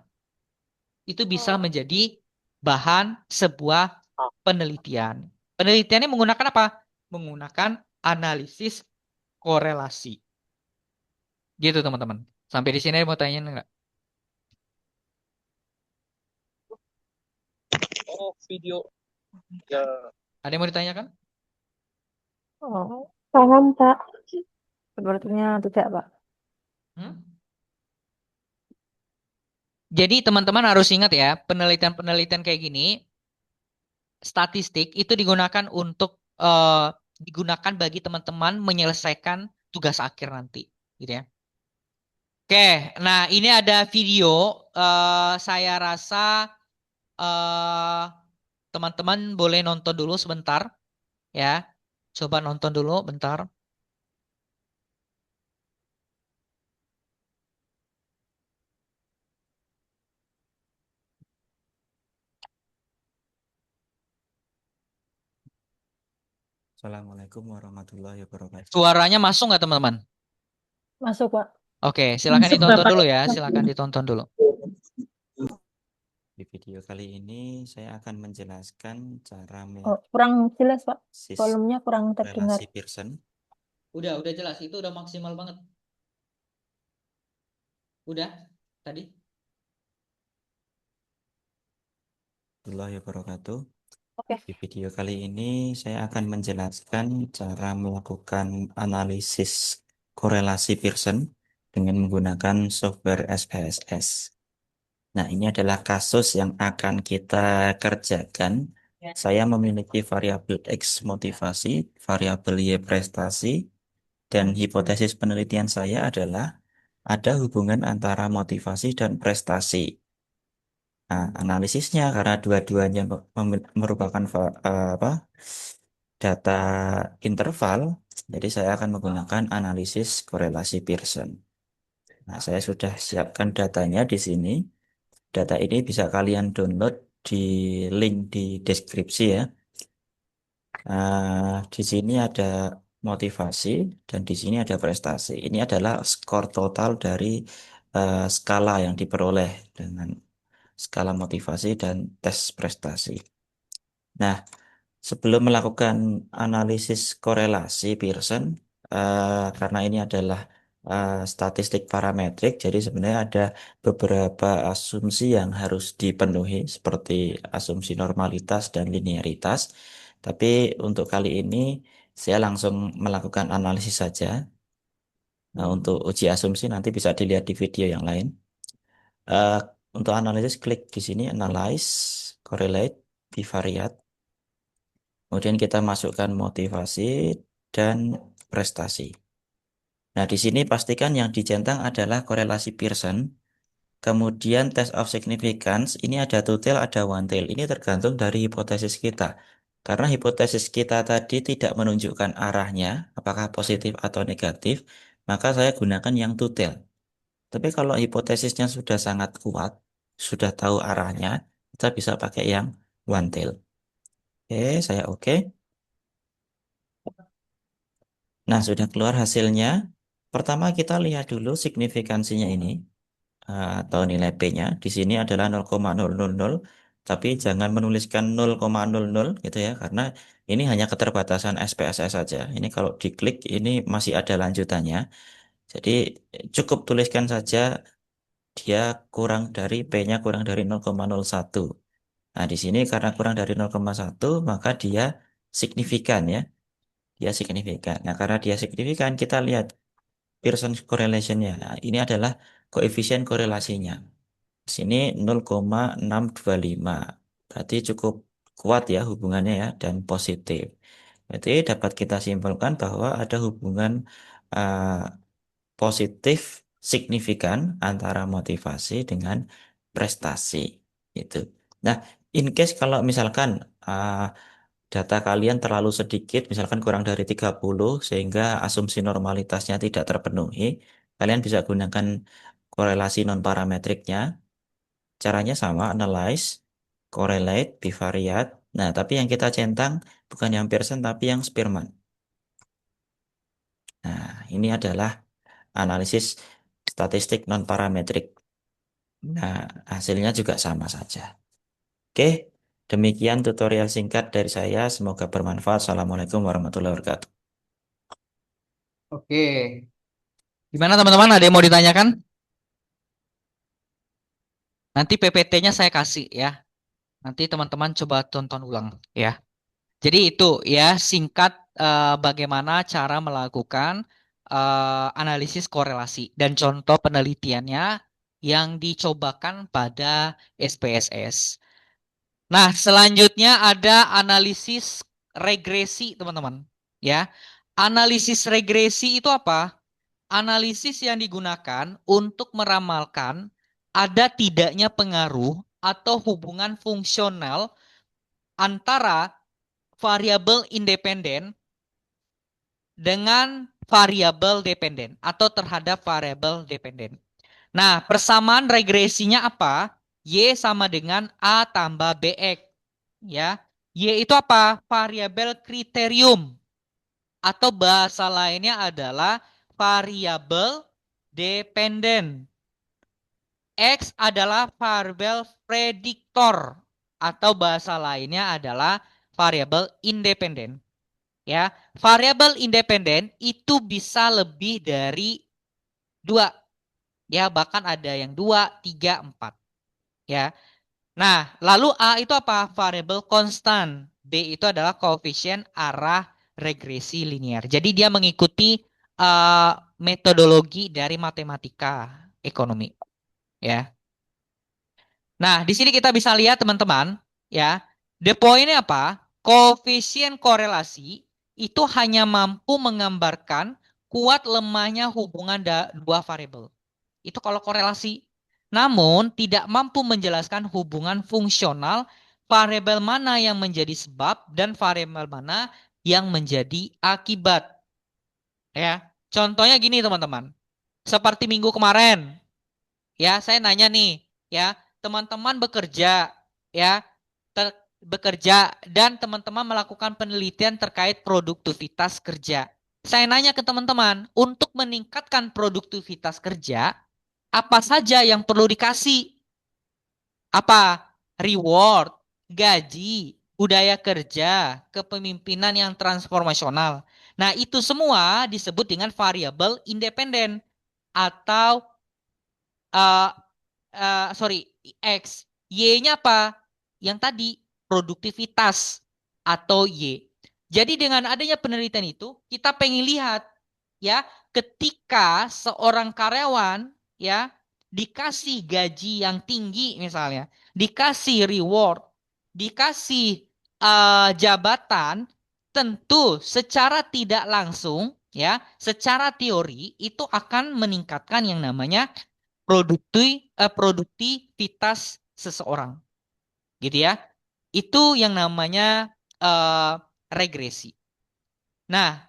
Itu bisa menjadi bahan sebuah penelitian. Penelitiannya menggunakan apa? Menggunakan analisis korelasi. Gitu teman-teman. Sampai di sini mau tanya nggak? Oh, video. Ada yang mau ditanyakan? Oh, paham, Pak. Sepertinya tidak, Pak. Hmm? Jadi teman-teman harus ingat ya, penelitian-penelitian kayak gini, statistik itu digunakan bagi teman-teman menyelesaikan tugas akhir nanti, gitu ya. Oke, nah ini ada video. Saya rasa eh, teman-teman boleh nonton dulu sebentar, ya. Coba nonton dulu bentar. Assalamualaikum warahmatullahi wabarakatuh. Suaranya masuk nggak teman-teman? Masuk, Pak. Oke, silakan Masuk, ditonton Bapak. dulu ya. Silakan ditonton dulu. Di video kali ini saya akan menjelaskan cara Oh, kurang jelas, Pak. analisis Volumenya kurang terdengar. relasi Pearson. Udah jelas. Itu udah maksimal banget. Udah tadi. Warahmatullahi wabarakatuh. Oke. Di video kali ini saya akan menjelaskan cara melakukan analisis korelasi Pearson dengan menggunakan software SPSS. Nah, ini adalah kasus yang akan kita kerjakan. Saya memiliki variabel X motivasi, variabel Y prestasi, dan hipotesis penelitian saya adalah ada hubungan antara motivasi dan prestasi. Nah, analisisnya karena dua-duanya merupakan data interval, jadi saya akan menggunakan analisis korelasi Pearson. Nah, saya sudah siapkan datanya di sini. Data ini bisa kalian download di link di deskripsi ya. Di sini ada motivasi dan di sini ada prestasi. Ini adalah skor total dari skala yang diperoleh dengan skala motivasi dan tes prestasi. Nah, sebelum melakukan analisis korelasi Pearson, karena ini adalah statistik parametrik, jadi sebenarnya ada beberapa asumsi yang harus dipenuhi, seperti asumsi normalitas dan linearitas. Tapi untuk kali ini saya langsung melakukan analisis saja. Nah, untuk uji asumsi nanti bisa dilihat di video yang lain. Eh, untuk analisis, klik di sini, Analyze, Correlate, Bivariate. Kemudian kita masukkan motivasi dan prestasi. Nah, di sini pastikan yang dicentang adalah korelasi Pearson. Kemudian test of significance, ini ada two tail, ada one tail. Ini tergantung dari hipotesis kita. Karena hipotesis kita tadi tidak menunjukkan arahnya, apakah positif atau negatif, maka saya gunakan yang two tail. Tapi kalau hipotesisnya sudah sangat kuat, sudah tahu arahnya, kita bisa pakai yang one tail. Oke, saya oke. Nah, sudah keluar hasilnya. Pertama kita lihat dulu signifikansinya ini atau nilai P-nya. Di sini adalah 0,000, tapi jangan menuliskan 0,00 gitu ya, karena ini hanya keterbatasan SPSS saja. Ini kalau diklik ini masih ada lanjutannya. Jadi cukup tuliskan saja dia kurang dari P-nya kurang dari 0,01. Nah, di sini karena kurang dari 0,1 maka dia signifikan ya. Dia signifikan. Nah, karena dia signifikan, kita lihat Pearson correlation-nya. Nah, ini adalah koefisien korelasinya. Di sini 0,625. Berarti cukup kuat ya hubungannya ya dan positif. Berarti dapat kita simpulkan bahwa ada hubungan uh, positif signifikan antara motivasi dengan prestasi. Gitu. Nah, in case kalau misalkan data kalian terlalu sedikit, misalkan kurang dari 30, sehingga asumsi normalitasnya tidak terpenuhi, kalian bisa gunakan korelasi non-parametriknya. Caranya sama, analyze, correlate, bivariate. Nah, tapi yang kita centang bukan yang Pearson, tapi yang Spearman. Nah, ini adalah analisis statistik non-parametrik. Nah, hasilnya juga sama saja. Oke, demikian tutorial singkat dari saya. Semoga bermanfaat. Assalamualaikum warahmatullahi wabarakatuh. Oke. Gimana teman-teman? Ada yang mau ditanyakan? Nanti PPT-nya saya kasih ya. Nanti teman-teman coba tonton ulang ya. Jadi itu ya singkat bagaimana cara melakukan analisis korelasi dan contoh penelitiannya yang dicobakan pada SPSS. Nah, selanjutnya ada analisis regresi, teman-teman. Ya, analisis regresi itu apa? Analisis yang digunakan untuk meramalkan ada tidaknya pengaruh atau hubungan fungsional antara variabel independen dengan variabel dependen atau terhadap variabel dependen. Nah, persamaan regresinya apa? Y sama dengan A tambah BX. Ya, Y itu apa? Variabel kriterium. atau bahasa lainnya adalah variabel dependen. X adalah variabel prediktor atau bahasa lainnya adalah variabel independen. Ya, variabel independen itu bisa lebih dari 2. Ya, bahkan ada yang 2, 3, 4. Ya. Nah, lalu A itu apa? Variabel konstan. B itu adalah koefisien arah regresi linear. Jadi dia mengikuti metodologi dari matematika ekonomi. Ya. Nah, di sini kita bisa lihat teman-teman, ya. The point-nya apa? Koefisien korelasi itu hanya mampu menggambarkan kuat lemahnya hubungan dua variabel. Itu kalau korelasi. Namun tidak mampu menjelaskan hubungan fungsional variabel mana yang menjadi sebab dan variabel mana yang menjadi akibat. Ya, contohnya gini teman-teman. Seperti minggu kemarin, ya saya nanya nih, ya teman-teman bekerja, ya bekerja dan teman-teman melakukan penelitian terkait produktivitas kerja. Saya nanya ke teman-teman, untuk meningkatkan produktivitas kerja, apa saja yang perlu dikasih? Apa? Reward, gaji, budaya kerja, kepemimpinan yang transformasional. Nah, itu semua disebut dengan variabel independen atau uh, sorry, X. Y-nya apa? Yang tadi, produktivitas atau Y. Jadi dengan adanya penelitian itu, kita pengen lihat ya, ketika seorang karyawan ya dikasih gaji yang tinggi misalnya, dikasih reward, dikasih jabatan, tentu secara tidak langsung ya, secara teori itu akan meningkatkan yang namanya produktivitas seseorang, gitu ya. Itu yang namanya regresi. Nah,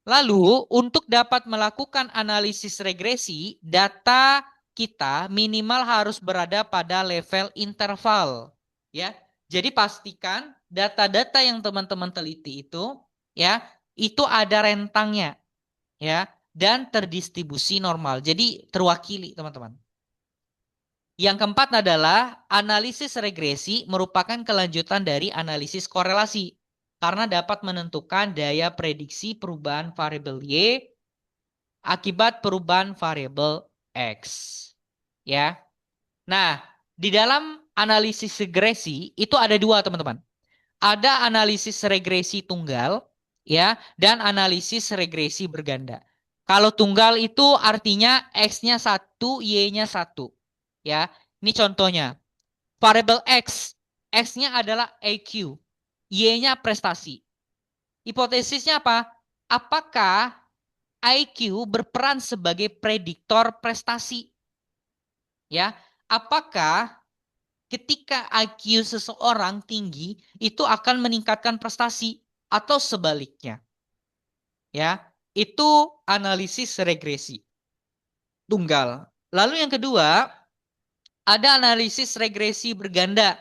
lalu untuk dapat melakukan analisis regresi, data kita minimal harus berada pada level interval, ya. Jadi pastikan data-data yang teman-teman teliti itu, ya, itu ada rentangnya, ya, dan terdistribusi normal. Jadi terwakili, teman-teman. Yang keempat adalah analisis regresi merupakan kelanjutan dari analisis korelasi karena dapat menentukan daya prediksi perubahan variabel Y akibat perubahan variabel X. Ya. Nah, di dalam analisis regresi itu ada dua, teman-teman. Ada analisis regresi tunggal ya dan analisis regresi berganda. Kalau tunggal itu artinya X-nya 1, Y-nya 1. Ya, ini contohnya. Variabel X, X-nya adalah IQ, Y-nya prestasi. Hipotesisnya apa? Apakah IQ berperan sebagai prediktor prestasi? Ya, apakah ketika IQ seseorang tinggi itu akan meningkatkan prestasi atau sebaliknya? Ya, itu analisis regresi tunggal. Lalu yang kedua, ada analisis regresi berganda.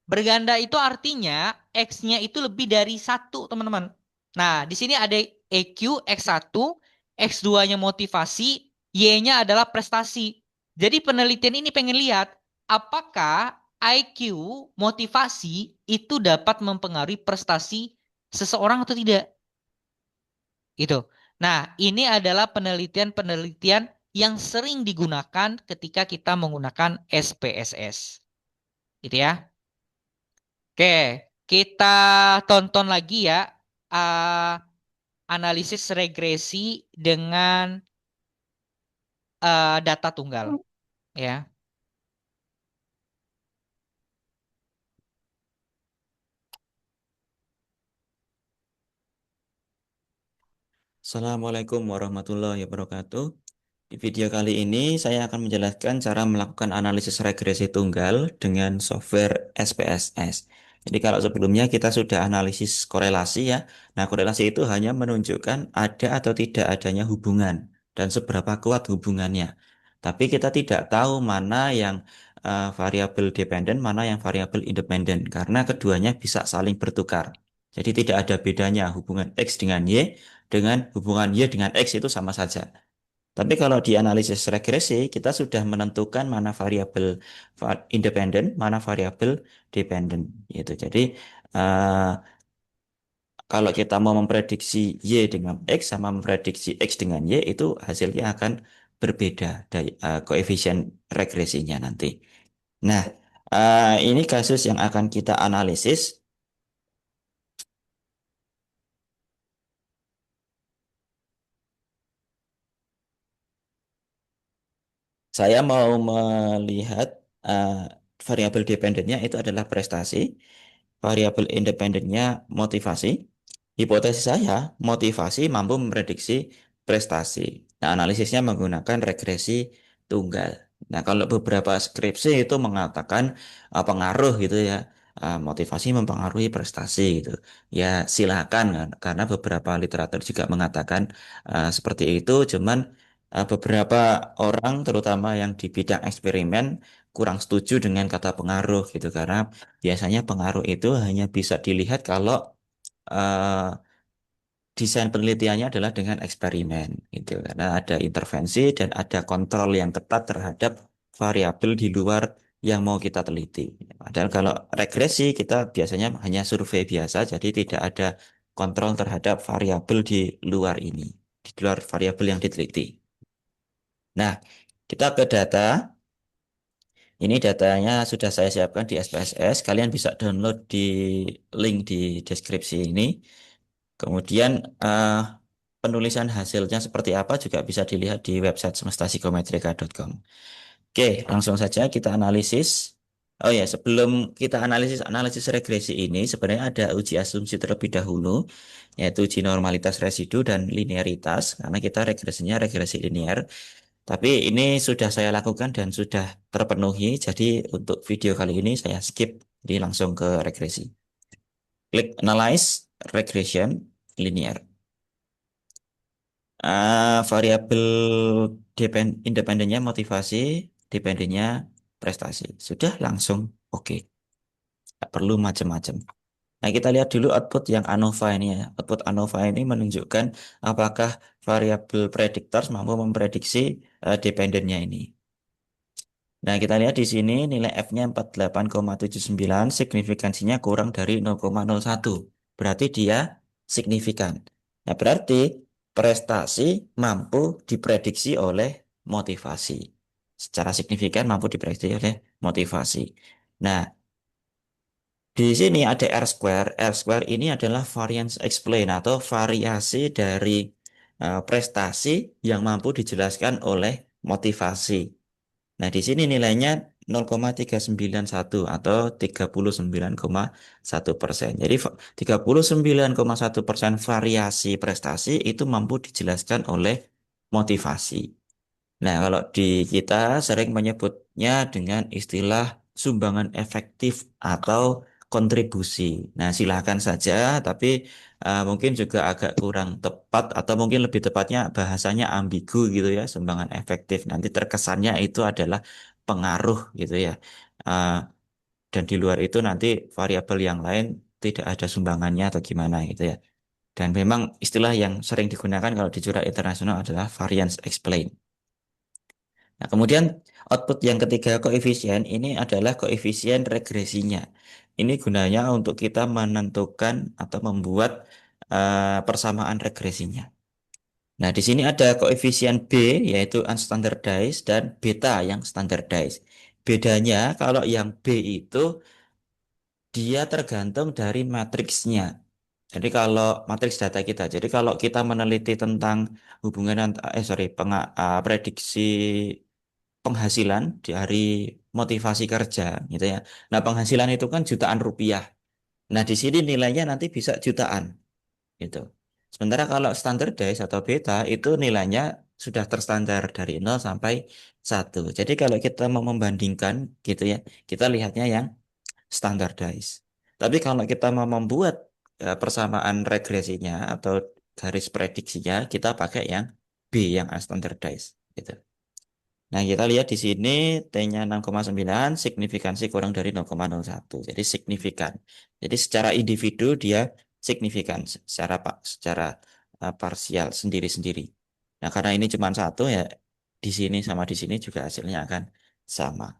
Berganda itu artinya X-nya itu lebih dari 1, teman-teman. Nah, di sini ada EQ, X1, X2-nya motivasi, Y-nya adalah prestasi. Jadi penelitian ini pengen lihat apakah IQ, motivasi itu dapat mempengaruhi prestasi seseorang atau tidak. Gitu. Nah, ini adalah penelitian-penelitian yang sering digunakan ketika kita menggunakan SPSS. Gitu ya. Oke, kita tonton lagi ya analisis regresi dengan data tunggal ya. Assalamualaikum warahmatullahi wabarakatuh. Di video kali ini saya akan menjelaskan cara melakukan analisis regresi tunggal dengan software SPSS. Jadi kalau sebelumnya kita sudah analisis korelasi ya. Nah, korelasi itu hanya menunjukkan ada atau tidak adanya hubungan dan seberapa kuat hubungannya. Tapi kita tidak tahu mana yang variabel dependen, mana yang variabel independen karena keduanya bisa saling bertukar. Jadi tidak ada bedanya hubungan X dengan Y dengan hubungan Y dengan X itu sama saja. Tapi kalau di analisis regresi, kita sudah menentukan mana variabel independen, mana variabel dependen. Gitu. Jadi eh, kalau kita mau memprediksi Y dengan X sama memprediksi X dengan Y, itu hasilnya akan berbeda dari koefisien regresinya nanti. Nah, ini kasus yang akan kita analisis. Saya mau melihat uh, variabel dependennya itu adalah prestasi, variabel independennya motivasi. Hipotesis saya, motivasi mampu memprediksi prestasi. Nah, analisisnya menggunakan regresi tunggal. Nah, kalau beberapa skripsi itu mengatakan pengaruh gitu ya, motivasi mempengaruhi prestasi gitu. Ya, silakan kan, karena beberapa literatur juga mengatakan seperti itu. Cuman beberapa orang, terutama yang di bidang eksperimen, kurang setuju dengan kata pengaruh gitu, karena biasanya pengaruh itu hanya bisa dilihat kalau eh, desain penelitiannya adalah dengan eksperimen gitu karena ada intervensi dan ada kontrol yang ketat terhadap variabel di luar yang mau kita teliti. Padahal kalau regresi kita biasanya hanya survei biasa jadi tidak ada kontrol terhadap variabel di luar ini, di luar variabel yang diteliti. Nah, kita ke data. Ini datanya sudah saya siapkan di SPSS. Kalian bisa download di link di deskripsi ini. Kemudian penulisan hasilnya seperti apa juga bisa dilihat di website semestapsikometrika.com. Oke, langsung saja kita analisis. Oh ya, sebelum kita analisis regresi ini, sebenarnya ada uji asumsi terlebih dahulu, yaitu uji normalitas residu dan linearitas, karena kita regresinya regresi linear. Tapi ini sudah saya lakukan dan sudah terpenuhi, jadi untuk video kali ini saya skip, jadi langsung ke regresi. Klik Analyze Regression Linear. Variabel independennya motivasi, dependennya prestasi. Sudah langsung oke. Nggak perlu macam-macam. Nah, kita lihat dulu output yang ANOVA ini ya. Output ANOVA ini menunjukkan apakah variabel predictors mampu memprediksi dependennya ini. Nah, kita lihat di sini nilai F-nya 48,79, signifikansinya kurang dari 0,01. Berarti dia signifikan. Nah, berarti prestasi mampu diprediksi oleh motivasi. Secara signifikan mampu diprediksi oleh motivasi. Nah, di sini ada R square. R square ini adalah variance explain atau variasi dari prestasi yang mampu dijelaskan oleh motivasi. Nah, di sini nilainya 0,391 atau 39,1%. Jadi 39,1% variasi prestasi itu mampu dijelaskan oleh motivasi. Nah, kalau di kita sering menyebutnya dengan istilah sumbangan efektif atau kontribusi. Nah, silakan saja, tapi mungkin juga agak kurang tepat atau mungkin lebih tepatnya bahasanya ambigu gitu ya, sumbangan efektif. Nanti terkesannya itu adalah pengaruh gitu ya. Uh, dan di luar itu nanti variabel yang lain tidak ada sumbangannya atau gimana gitu ya. Dan memang istilah yang sering digunakan kalau di jurnal internasional adalah variance explain. Nah, kemudian output yang ketiga koefisien ini adalah koefisien regresinya. Ini gunanya untuk kita menentukan atau membuat persamaan regresinya. Nah, di sini ada koefisien B yaitu unstandardized dan beta yang standardized. Bedanya kalau yang B itu dia tergantung dari matriksnya. Jadi kalau matriks data kita, jadi kalau kita meneliti tentang hubungan prediksi penghasilan dari motivasi kerja gitu ya. Nah, penghasilan itu kan jutaan rupiah. Nah, di sini nilainya nanti bisa jutaan gitu. Sementara kalau standardized atau beta itu nilainya sudah terstandar dari 0 sampai 1. Jadi kalau kita mau membandingkan gitu ya, kita lihatnya yang standardized. Tapi kalau kita mau membuat persamaan regresinya atau garis prediksinya, kita pakai yang B yang unstandardized gitu. Nah, kita lihat di sini T-nya 6,9, signifikansi kurang dari 0,01. Jadi signifikan. Jadi secara individu dia signifikan secara parsial sendiri-sendiri. Nah, karena ini cuma satu ya, di sini sama di sini juga hasilnya akan sama.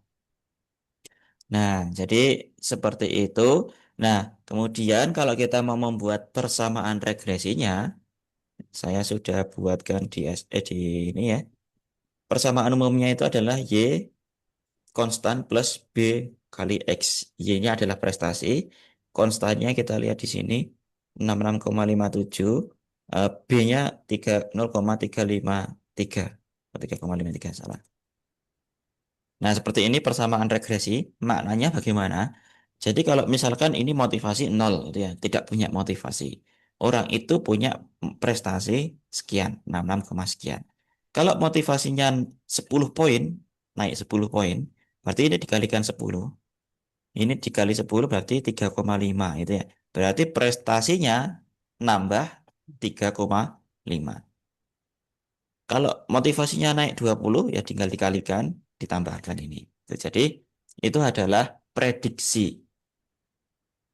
Nah, jadi seperti itu. Nah, kemudian kalau kita mau membuat persamaan regresinya, saya sudah buatkan di ini ya. Persamaan umumnya itu adalah Y konstan plus B kali X. Y-nya adalah prestasi. Konstannya kita lihat di sini 66,57. B-nya 0,353. 3,53 salah. Nah, seperti ini persamaan regresi. Maknanya bagaimana? Jadi kalau misalkan ini motivasi nol, gitu ya, tidak punya motivasi. Orang itu punya prestasi sekian, 66, sekian. Kalau motivasinya 10 poin, naik 10 poin, berarti ini dikalikan 10. Ini dikali 10 berarti 3,5 itu ya. Berarti prestasinya nambah 3,5. Kalau motivasinya naik 20 ya tinggal dikalikan, ditambahkan ini. Jadi itu adalah prediksi.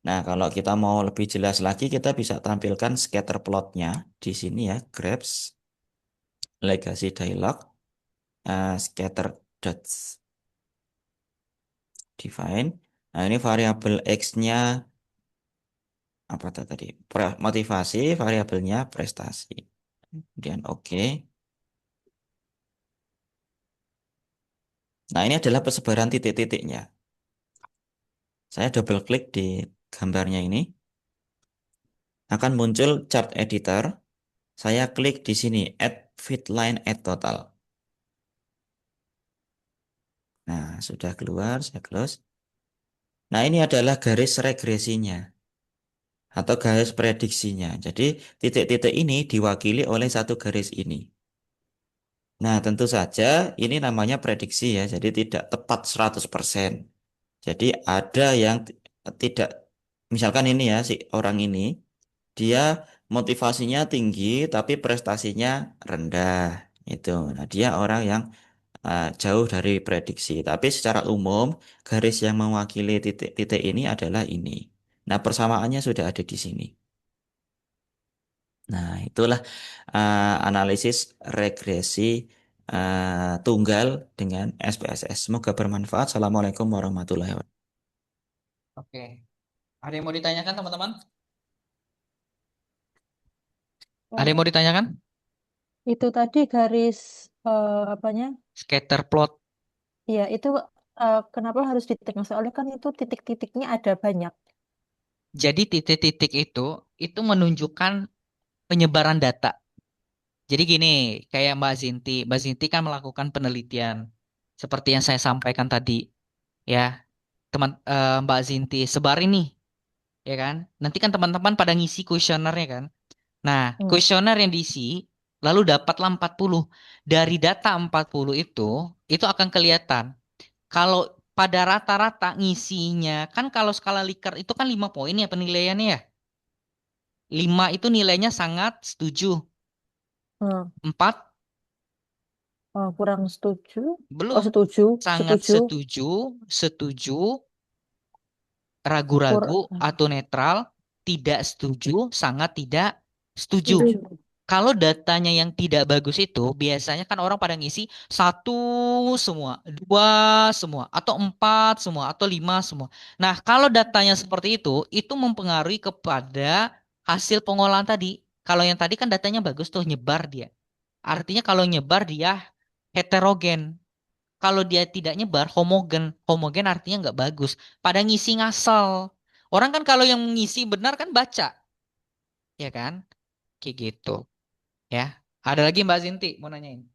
Nah, kalau kita mau lebih jelas lagi, kita bisa tampilkan scatter plotnya di sini ya, Graph, Legacy Dialog, scatter dots, define. Nah, ini variabel X-nya apa tadi? Motivasi, variabelnya prestasi. Kemudian oke. Nah, ini adalah persebaran titik-titiknya. Saya double klik di gambarnya ini. Akan muncul chart editor. Saya klik di sini, add fit line, add total. Nah, sudah keluar, saya close. Nah, ini adalah garis regresinya atau garis prediksinya. Jadi, titik-titik ini diwakili oleh satu garis ini. Nah, tentu saja ini namanya prediksi ya, jadi tidak tepat 100%. Jadi, ada yang tidak, misalkan ini ya, si orang ini, dia motivasinya tinggi tapi prestasinya rendah. Itu. Nah, dia orang yang jauh dari prediksi. Tapi secara umum, garis yang mewakili titik-titik ini adalah ini. Nah, persamaannya sudah ada di sini. Nah, itulah analisis regresi tunggal dengan SPSS. Semoga bermanfaat. Assalamualaikum warahmatullahi wabarakatuh. Oke. Ada yang mau ditanyakan teman-teman? Ada yang mau ditanyakan? Itu tadi garis apanya? Scatter plot. Ya, itu kenapa harus titik? Soalnya kan itu titik-titiknya ada banyak. Jadi titik-titik itu menunjukkan penyebaran data. Jadi gini, kayak Mbak Zinti. Mbak Zinti kan melakukan penelitian. Seperti yang saya sampaikan tadi. Ya, Mbak Zinti sebar ini. Ya kan? Nanti kan teman-teman pada ngisi kuesionernya kan. Nah, Hmm. kuesioner yang diisi, lalu dapatlah 40. Dari data 40 itu akan kelihatan. Kalau pada rata-rata ngisinya, kan kalau skala Likert itu kan 5 poin ya penilaiannya ya. 5 itu nilainya sangat setuju. Hmm. 4 Kurang setuju. belum. Setuju. Sangat Setuju. setuju, setuju, ragu-ragu atau netral, tidak setuju, sangat tidak setuju. Setuju. Kalau datanya yang tidak bagus itu biasanya kan orang pada ngisi 1 semua, 2 semua, atau 4 semua, atau 5 semua. Nah, kalau datanya seperti itu mempengaruhi kepada hasil pengolahan tadi. Kalau yang tadi kan datanya bagus tuh nyebar dia. Artinya kalau nyebar dia heterogen. Kalau dia tidak nyebar homogen. Homogen artinya nggak bagus. Pada ngisi ngasal. Orang kan kalau yang ngisi benar kan baca, ya kan? Kayak gitu. Ya, ada lagi Mbak Zinti mau nanyain.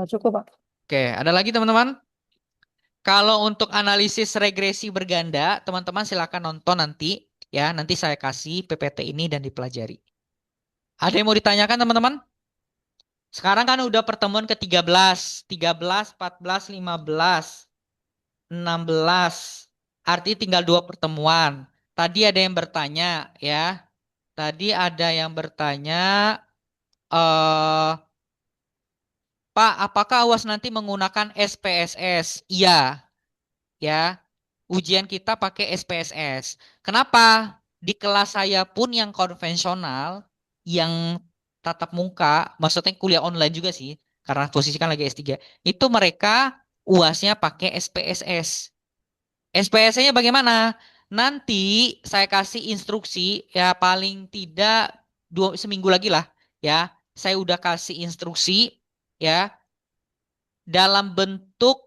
Cukup, Pak. Oke, ada lagi teman-teman? Kalau untuk analisis regresi berganda, teman-teman silakan nonton nanti ya. Nanti saya kasih PPT ini dan dipelajari. Ada yang mau ditanyakan teman-teman? Sekarang kan udah pertemuan ke-13, 13, 14, 15, 16. Artinya tinggal 2 pertemuan. Tadi ada yang bertanya ya. Tadi ada yang bertanya eh Pak, apakah UAS nanti menggunakan SPSS? Iya, ya. Ujian kita pakai SPSS. Kenapa? di kelas saya pun yang konvensional, yang tatap muka, maksudnya kuliah online juga sih, karena posisi kan lagi S3, itu mereka UASnya pakai SPSS. SPSS-nya bagaimana? Nanti saya kasih instruksi ya paling tidak seminggu lagi lah ya. Saya udah kasih instruksi ya dalam bentuk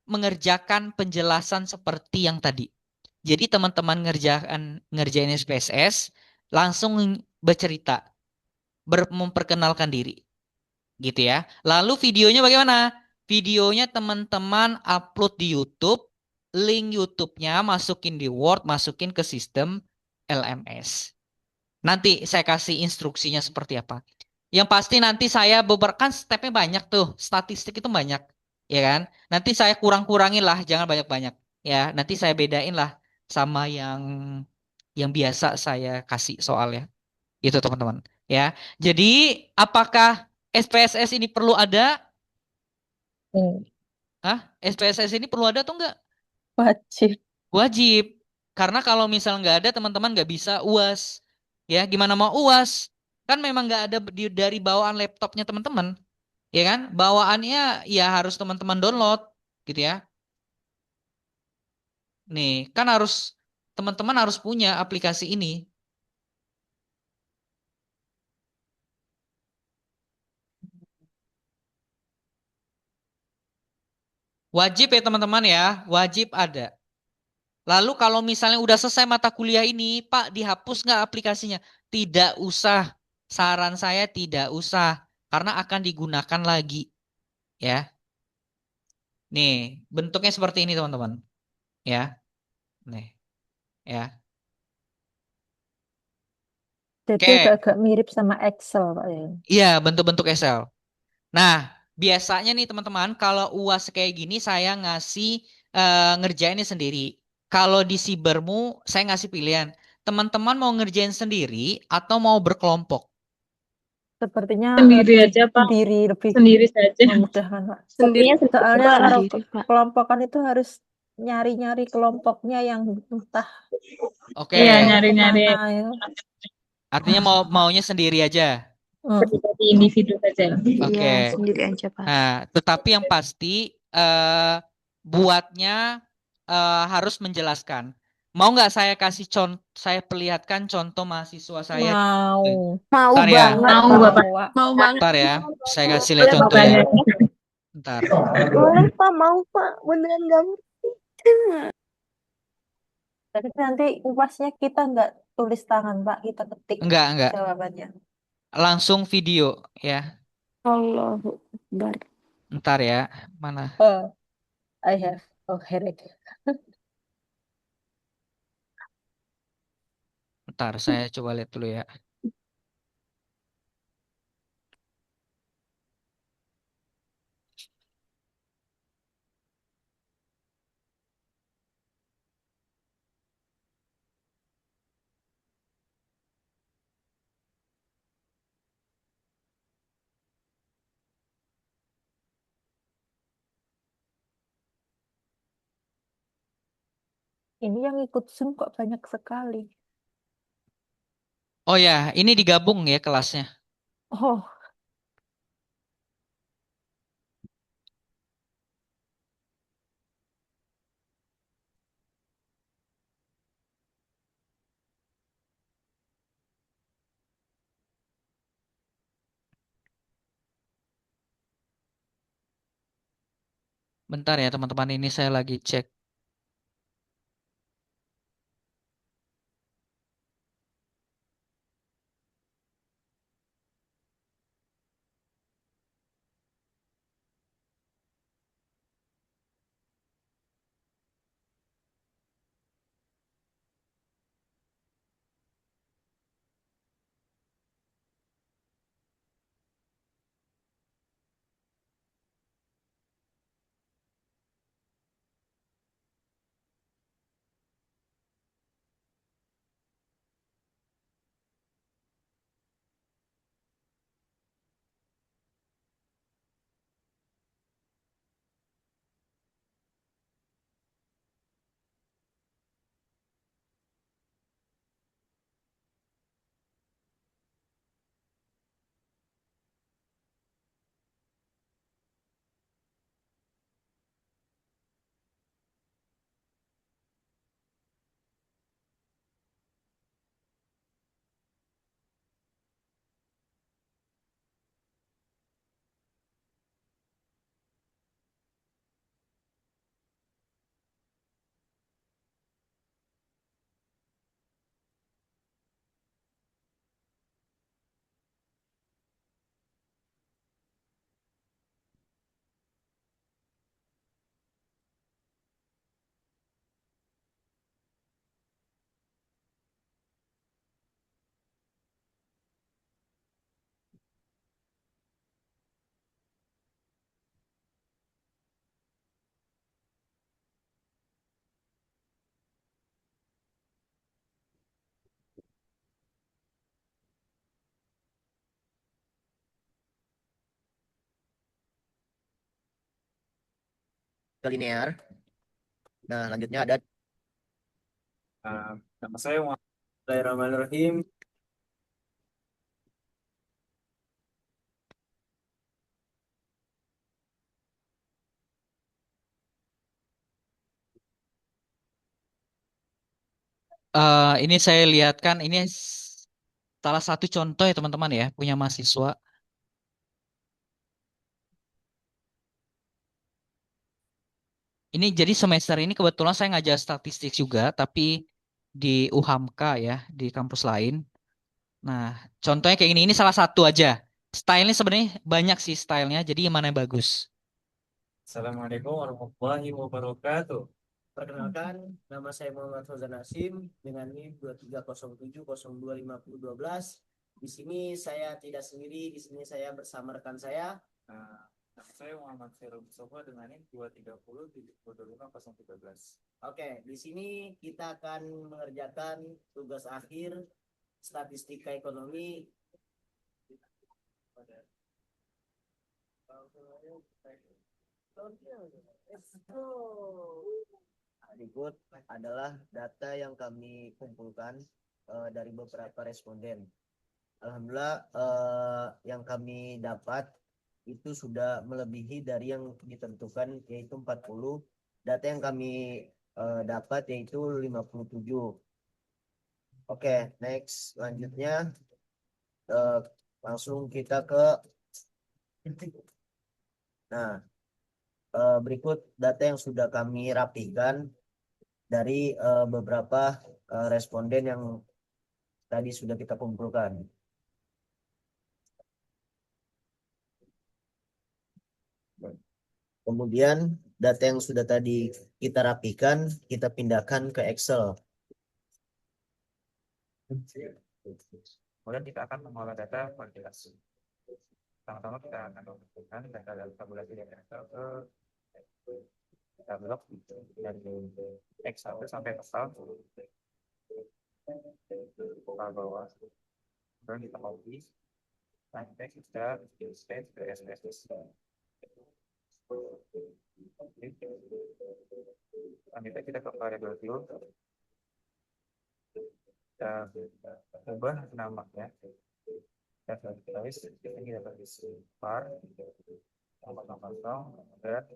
mengerjakan penjelasan seperti yang tadi. Jadi teman-teman ngerjain SPSS langsung bercerita, memperkenalkan diri gitu ya. Lalu videonya bagaimana? Videonya teman-teman upload di YouTube, link YouTube-nya masukin di Word, masukin ke sistem LMS. Nanti saya kasih instruksinya seperti apa. Yang pasti nanti saya beberapa kan stepnya banyak tuh, statistik itu banyak, ya kan? Nanti saya kurang-kurangin lah, jangan banyak-banyak, ya. Nanti saya bedain lah sama yang biasa saya kasih soalnya, itu teman-teman, ya. Jadi apakah SPSS ini perlu ada? Hmm, Hah? SPSS ini perlu ada atau enggak? wajib. Wajib. Karena kalau misal nggak ada, teman-teman nggak bisa UAS. Ya, gimana mau UAS? Kan memang nggak ada dari bawaan laptopnya teman-teman. Ya kan? Bawaannya ya harus teman-teman download. Gitu ya. Nih, kan harus teman-teman harus punya aplikasi ini. Wajib ya teman-teman ya. Wajib ada. Lalu kalau misalnya udah selesai mata kuliah ini, Pak, dihapus nggak aplikasinya? Tidak usah. Saran saya tidak usah. Karena akan digunakan lagi. Ya. Nih, bentuknya seperti ini teman-teman. Ya. Nih, ya. Jadi Oke. agak-agak mirip sama Excel, Pak ya. Iya, bentuk-bentuk Excel. Nah, biasanya nih teman-teman, kalau UAS kayak gini saya ngasih ngerjainnya sendiri. Kalau di Sibermu, saya ngasih pilihan. Teman-teman mau ngerjain sendiri atau mau berkelompok? Sepertinya Sendiri lebih aja, Pak. sendiri, lebih Sendiri saja. memudahkan, Pak. Sendirinya sendiri, Soalnya Pak. kalau Sendiri, Pak. kelompokan itu harus nyari-nyari kelompoknya yang entah Oke, Iya, jauh nyari-nyari kemana ya. artinya maunya sendiri aja. Hmm. pribadi individu saja. Iya, Oke. sendiri aja, Pak. Nah, tetapi yang pasti buatnya harus menjelaskan. Mau nggak saya kasih saya perlihatkan contoh mahasiswa saya. Mau, Mau Ntar ya, banget, Mau, Pak. Bapak. mau, Pak. Mau banget. ntar ya. Saya kasih lihat Boleh, contoh ya. Makanya. Ntar. boleh, Pak. Mau, Pak. Beneran gak ngerti. Tapi nanti UASnya kita nggak tulis tangan, Pak. Kita ketik Enggak. jawabannya. Langsung video ya. Allahu Akbar. Ntar ya. Mana? Oh, I have. Oh, here it is. Ntar saya coba lihat dulu ya. Ini yang ikut Zoom kok banyak sekali. Oh ya, ini digabung ya kelasnya. Oh, Bentar ya teman-teman, ini saya lagi cek. ke linear. Nah, lanjutnya ada Nama saya Muhammad Bismillahirrahmanirrahim. Ini saya lihatkan ini salah satu contoh ya teman-teman ya punya mahasiswa. Ini jadi semester ini kebetulan saya ngajar statistik juga, tapi di UHAMKA ya, di kampus lain. Nah, contohnya kayak ini salah satu aja. Stylenya sebenarnya banyak sih stylenya, jadi yang mana yang bagus? Assalamualaikum warahmatullahi wabarakatuh. perkenalkan, nama saya Muhammad Fauzan Hasim dengan NIM 2307025012. Di sini saya tidak sendiri, di sini saya bersama rekan saya. Nama saya Muhammad Syahrul Mustafa dengan NIM 230725013. Oke, di sini kita akan mengerjakan tugas akhir statistika ekonomi. Berikut adalah data yang kami kumpulkan dari beberapa responden. Alhamdulillah yang kami dapat itu sudah melebihi dari yang ditentukan yaitu 40. Data yang kami dapat yaitu 57. Oke, next selanjutnya langsung kita ke berikut data yang sudah kami rapihkan dari beberapa responden yang tadi sudah kita kumpulkan. Kemudian data yang sudah tadi kita rapihkan, kita pindahkan ke Excel. Kemudian kita akan mengolah data kualifikasi. Pertama-tama kita akan mengumpulkan data dari tabulasi dari Excel ke kita blok dari X1 sampai total ke bawah. Kemudian kita copy, sampai kita save ke SPSS. Selanjutnya kita ke variabel field. Kita ubah namanya. Kita tulis, kita tulis var dan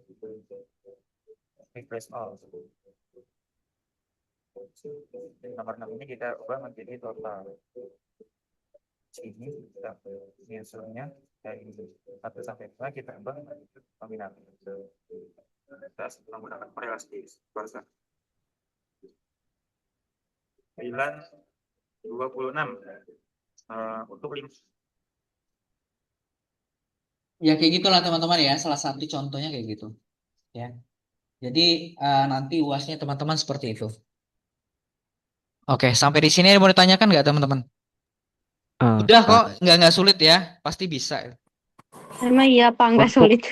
replace all. Nomor 6 ini kita ubah menjadi total. Sini kita hasilnya dari 1 sampai 2 kita ubah menjadi kombinasi. Kita menggunakan korelasi kuarsa. 926 untuk link. Ya kayak gitulah teman-teman ya, salah satu contohnya kayak gitu. Ya. Jadi nanti UASnya teman-teman seperti itu. Oke, sampai di sini mau ditanyakan nggak teman-teman? Udah kok, nggak sulit ya, pasti bisa. Emang iya Pak, nggak sulit.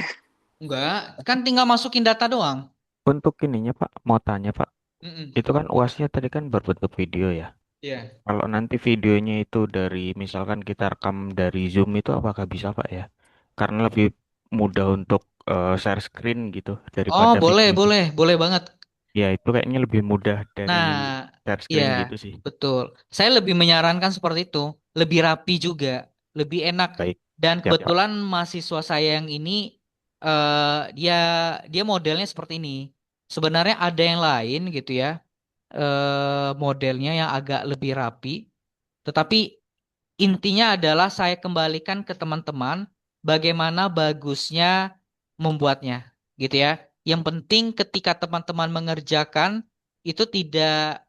Enggak, kan tinggal masukin data doang. Untuk ininya Pak, mau tanya Pak, Mm-mm. itu kan UASnya tadi kan berbentuk video ya. Iya. Kalau nanti videonya itu dari misalkan kita rekam dari Zoom itu apakah bisa Pak ya? Karena lebih mudah untuk share screen gitu Oh, daripada boleh video. banget. Ya itu kayaknya lebih mudah dari Nah, share screen ya, gitu sih. betul. Saya lebih menyarankan seperti itu, lebih rapi juga, lebih enak. Baik, Dan siap Pak. kebetulan mahasiswa saya yang ini dia modelnya seperti ini. Sebenarnya ada yang lain gitu ya, modelnya yang agak lebih rapi. Tetapi intinya adalah saya kembalikan ke teman-teman bagaimana bagusnya membuatnya, gitu ya. Yang penting ketika teman-teman mengerjakan itu tidak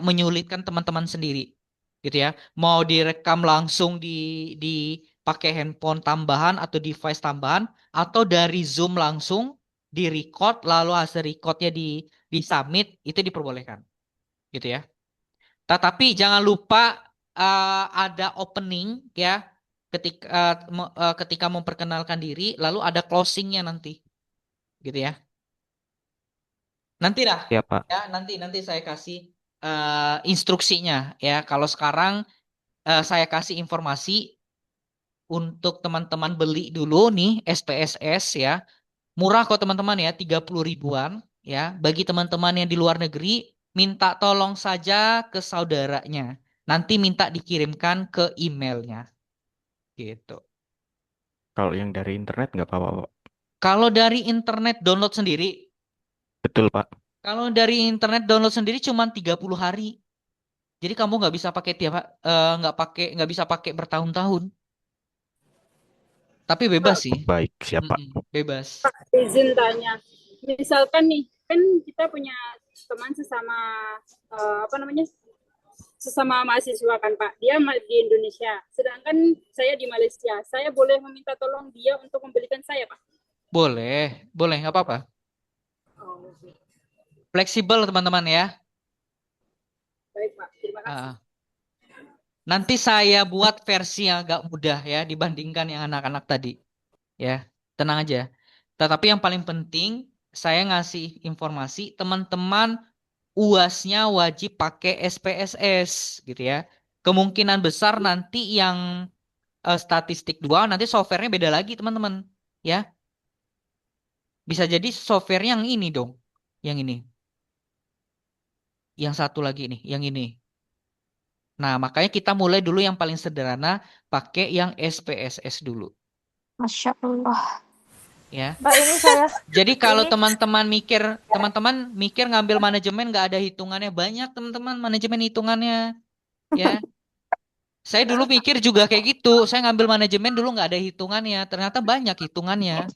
menyulitkan teman-teman sendiri, gitu ya. Mau direkam langsung di pakai handphone tambahan atau device tambahan atau dari Zoom langsung di record lalu hasil recordnya di submit itu diperbolehkan, gitu ya. Tetapi jangan lupa ada opening ya ketika memperkenalkan diri, lalu ada closingnya nanti, gitu ya. Nanti dah, Siap Pak. ya nanti saya kasih instruksinya ya. Kalau sekarang saya kasih informasi untuk teman-teman beli dulu nih SPSS ya. Murah kok teman-teman ya, 30 ribuan ya. Bagi teman-teman yang di luar negeri, minta tolong saja ke saudaranya. Nanti minta dikirimkan ke emailnya gitu. Kalau yang dari internet nggak apa-apa, Pak. Kalau dari internet download sendiri, Betul, Pak. kalau dari internet download sendiri cuma 30 hari. Jadi kamu nggak bisa pakai nggak bisa pakai bertahun-tahun. Tapi bebas sih. Baik, siapa? Bebas. Izin tanya, misalkan nih, kan kita punya teman sesama apa namanya, sesama mahasiswa kan Pak, dia di Indonesia, sedangkan saya di Malaysia, saya boleh meminta tolong dia untuk membelikan saya Pak? Boleh, nggak apa-apa. Fleksibel teman-teman ya. Baik Pak, terima kasih. Ah. Nanti saya buat versi yang agak mudah ya dibandingkan yang anak-anak tadi. Ya, tenang aja. Tetapi yang paling penting saya ngasih informasi teman-teman UAS-nya wajib pakai SPSS gitu ya. Kemungkinan besar nanti yang statistik 2 nanti softwarenya beda lagi teman-teman ya. Bisa jadi softwarenya yang ini dong. Yang ini. Yang satu lagi nih, yang ini. Nah, makanya kita mulai dulu yang paling sederhana, pakai yang SPSS dulu. Masya Allah. Ya. Mbak, ini saya Jadi kalau ini teman-teman mikir ngambil manajemen nggak ada hitungannya, banyak teman-teman manajemen hitungannya. Ya. Saya dulu mikir juga kayak gitu. Saya ngambil manajemen dulu nggak ada hitungannya. Ternyata banyak hitungannya.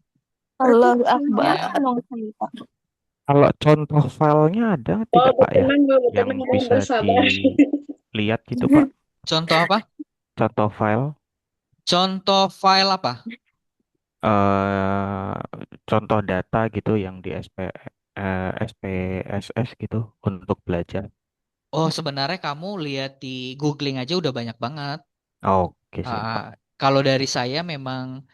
Allahu Akbar. Ya. Kalau contoh filenya ada tidak, Pak ya? Yang bisa dilihat gitu, Pak. Contoh apa? Contoh file, Contoh file apa? contoh data gitu yang di SPSS gitu untuk belajar. Oh, sebenarnya kamu lihat di googling aja udah banyak banget. Oke, siap, Pak. Kalau dari saya memang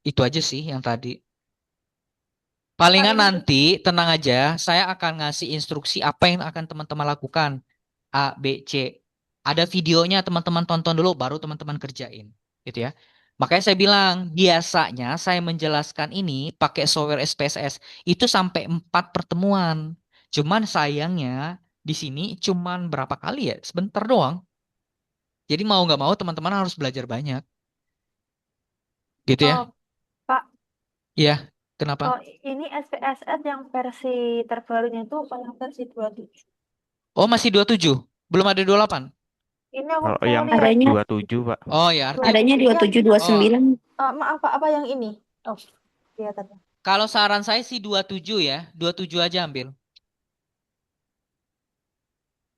itu aja sih yang tadi. Pak, Palingan ini nanti tenang aja, saya akan ngasih instruksi apa yang akan teman-teman lakukan. A, B, C. Ada videonya teman-teman tonton dulu baru teman-teman kerjain, gitu ya. Makanya saya bilang, biasanya saya menjelaskan ini pakai software SPSS itu sampai 4 pertemuan. Cuman sayangnya di sini cuman berapa kali ya? Sebentar doang. Jadi mau nggak mau teman-teman harus belajar banyak. Gitu ya. oh Pak, Iya, kenapa? ini SPSS yang versi terbarunya itu yang versi 27. Oh, masih 27. Belum ada 28. Ini aku Kalau mau yang lihat. Adanya 27, Pak. Oh ya, artinya adanya Yang 27 29. maaf Pak, apa yang ini? Oh, kelihatannya. kalau saran saya sih 27 ya. 27 aja ambil.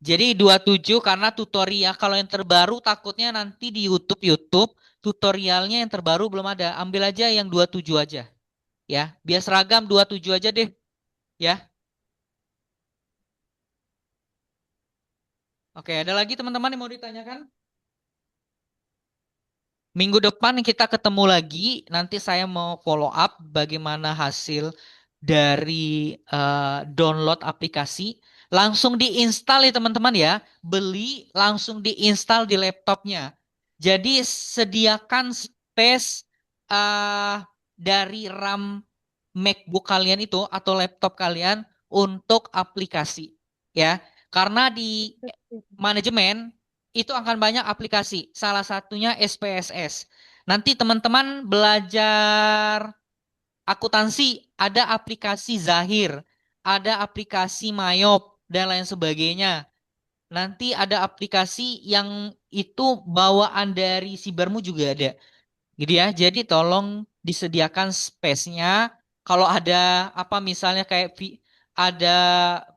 Jadi 27 karena tutorial. Kalau yang terbaru takutnya nanti di YouTube tutorialnya yang terbaru belum ada. Ambil aja yang 27 aja. Ya, biar seragam 27 aja deh. Ya. Oke, ada lagi teman-teman yang mau ditanyakan? Minggu depan kita ketemu lagi. Nanti saya mau follow up bagaimana hasil dari download aplikasi. Langsung diinstal ya teman-teman ya. Beli langsung diinstal di laptopnya. Jadi sediakan space dari RAM MacBook kalian itu atau laptop kalian untuk aplikasi. Ya, karena di manajemen itu akan banyak aplikasi. Salah satunya SPSS. Nanti teman-teman belajar akuntansi, ada aplikasi Zahir, ada aplikasi Mayop, dan lain sebagainya. Nanti ada aplikasi yang itu bawaan dari Sibermu juga ada. Gitu ya. Jadi tolong disediakan space-nya. Kalau ada apa misalnya kayak ada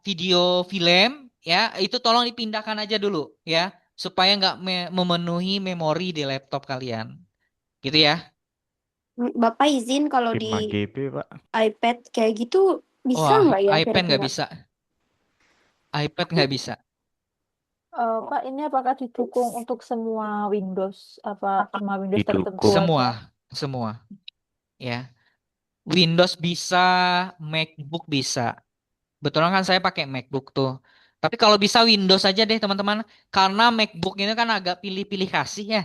video film ya, itu tolong dipindahkan aja dulu ya, supaya nggak memenuhi memori di laptop kalian. Gitu ya. Bapak izin kalau 5 di GB, Pak. iPad kayak gitu bisa Wah, nggak ya iPad nggak kira-kira? bisa. iPad nggak bisa. Pak, ini apakah didukung untuk semua Windows apa cuma Windows tertentu Didukung. Semua, aja? semua. Ya. Windows bisa, MacBook bisa. Betulan kan saya pakai MacBook tuh. Tapi kalau bisa Windows aja deh teman-teman. Karena MacBook ini kan agak pilih-pilih kasih ya.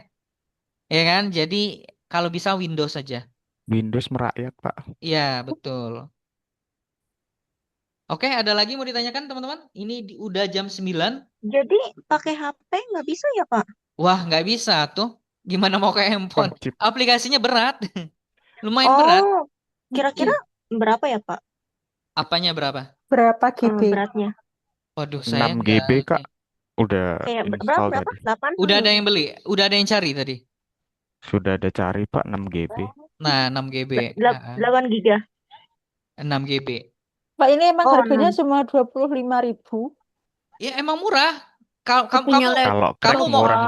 Ya kan? Jadi kalau bisa Windows aja. Windows merakyat, Pak. Iya, betul. Oke, ada lagi mau ditanyakan teman-teman? Ini udah jam 9. Jadi pakai HP nggak bisa ya, Pak? Wah, nggak bisa tuh. Gimana mau ke handphone? Wajib. Aplikasinya berat. Lumayan berat. Oh, kira-kira berapa ya, Pak? Apanya berapa? Berapa GB? Beratnya. Waduh, saya 6 nggak GB, Kak. ini. Udah Kayak install berapa? tadi. 8 Udah ada yang beli? Udah ada yang cari tadi? Sudah ada cari, Pak, 6 GB. Nah, 6 GB. 8 giga. 6 GB. Pak, ini emang Oh, harganya 6. cuma 25.000. Ya emang murah. Kalau Punya kamu Kalau crack kamu mau murah,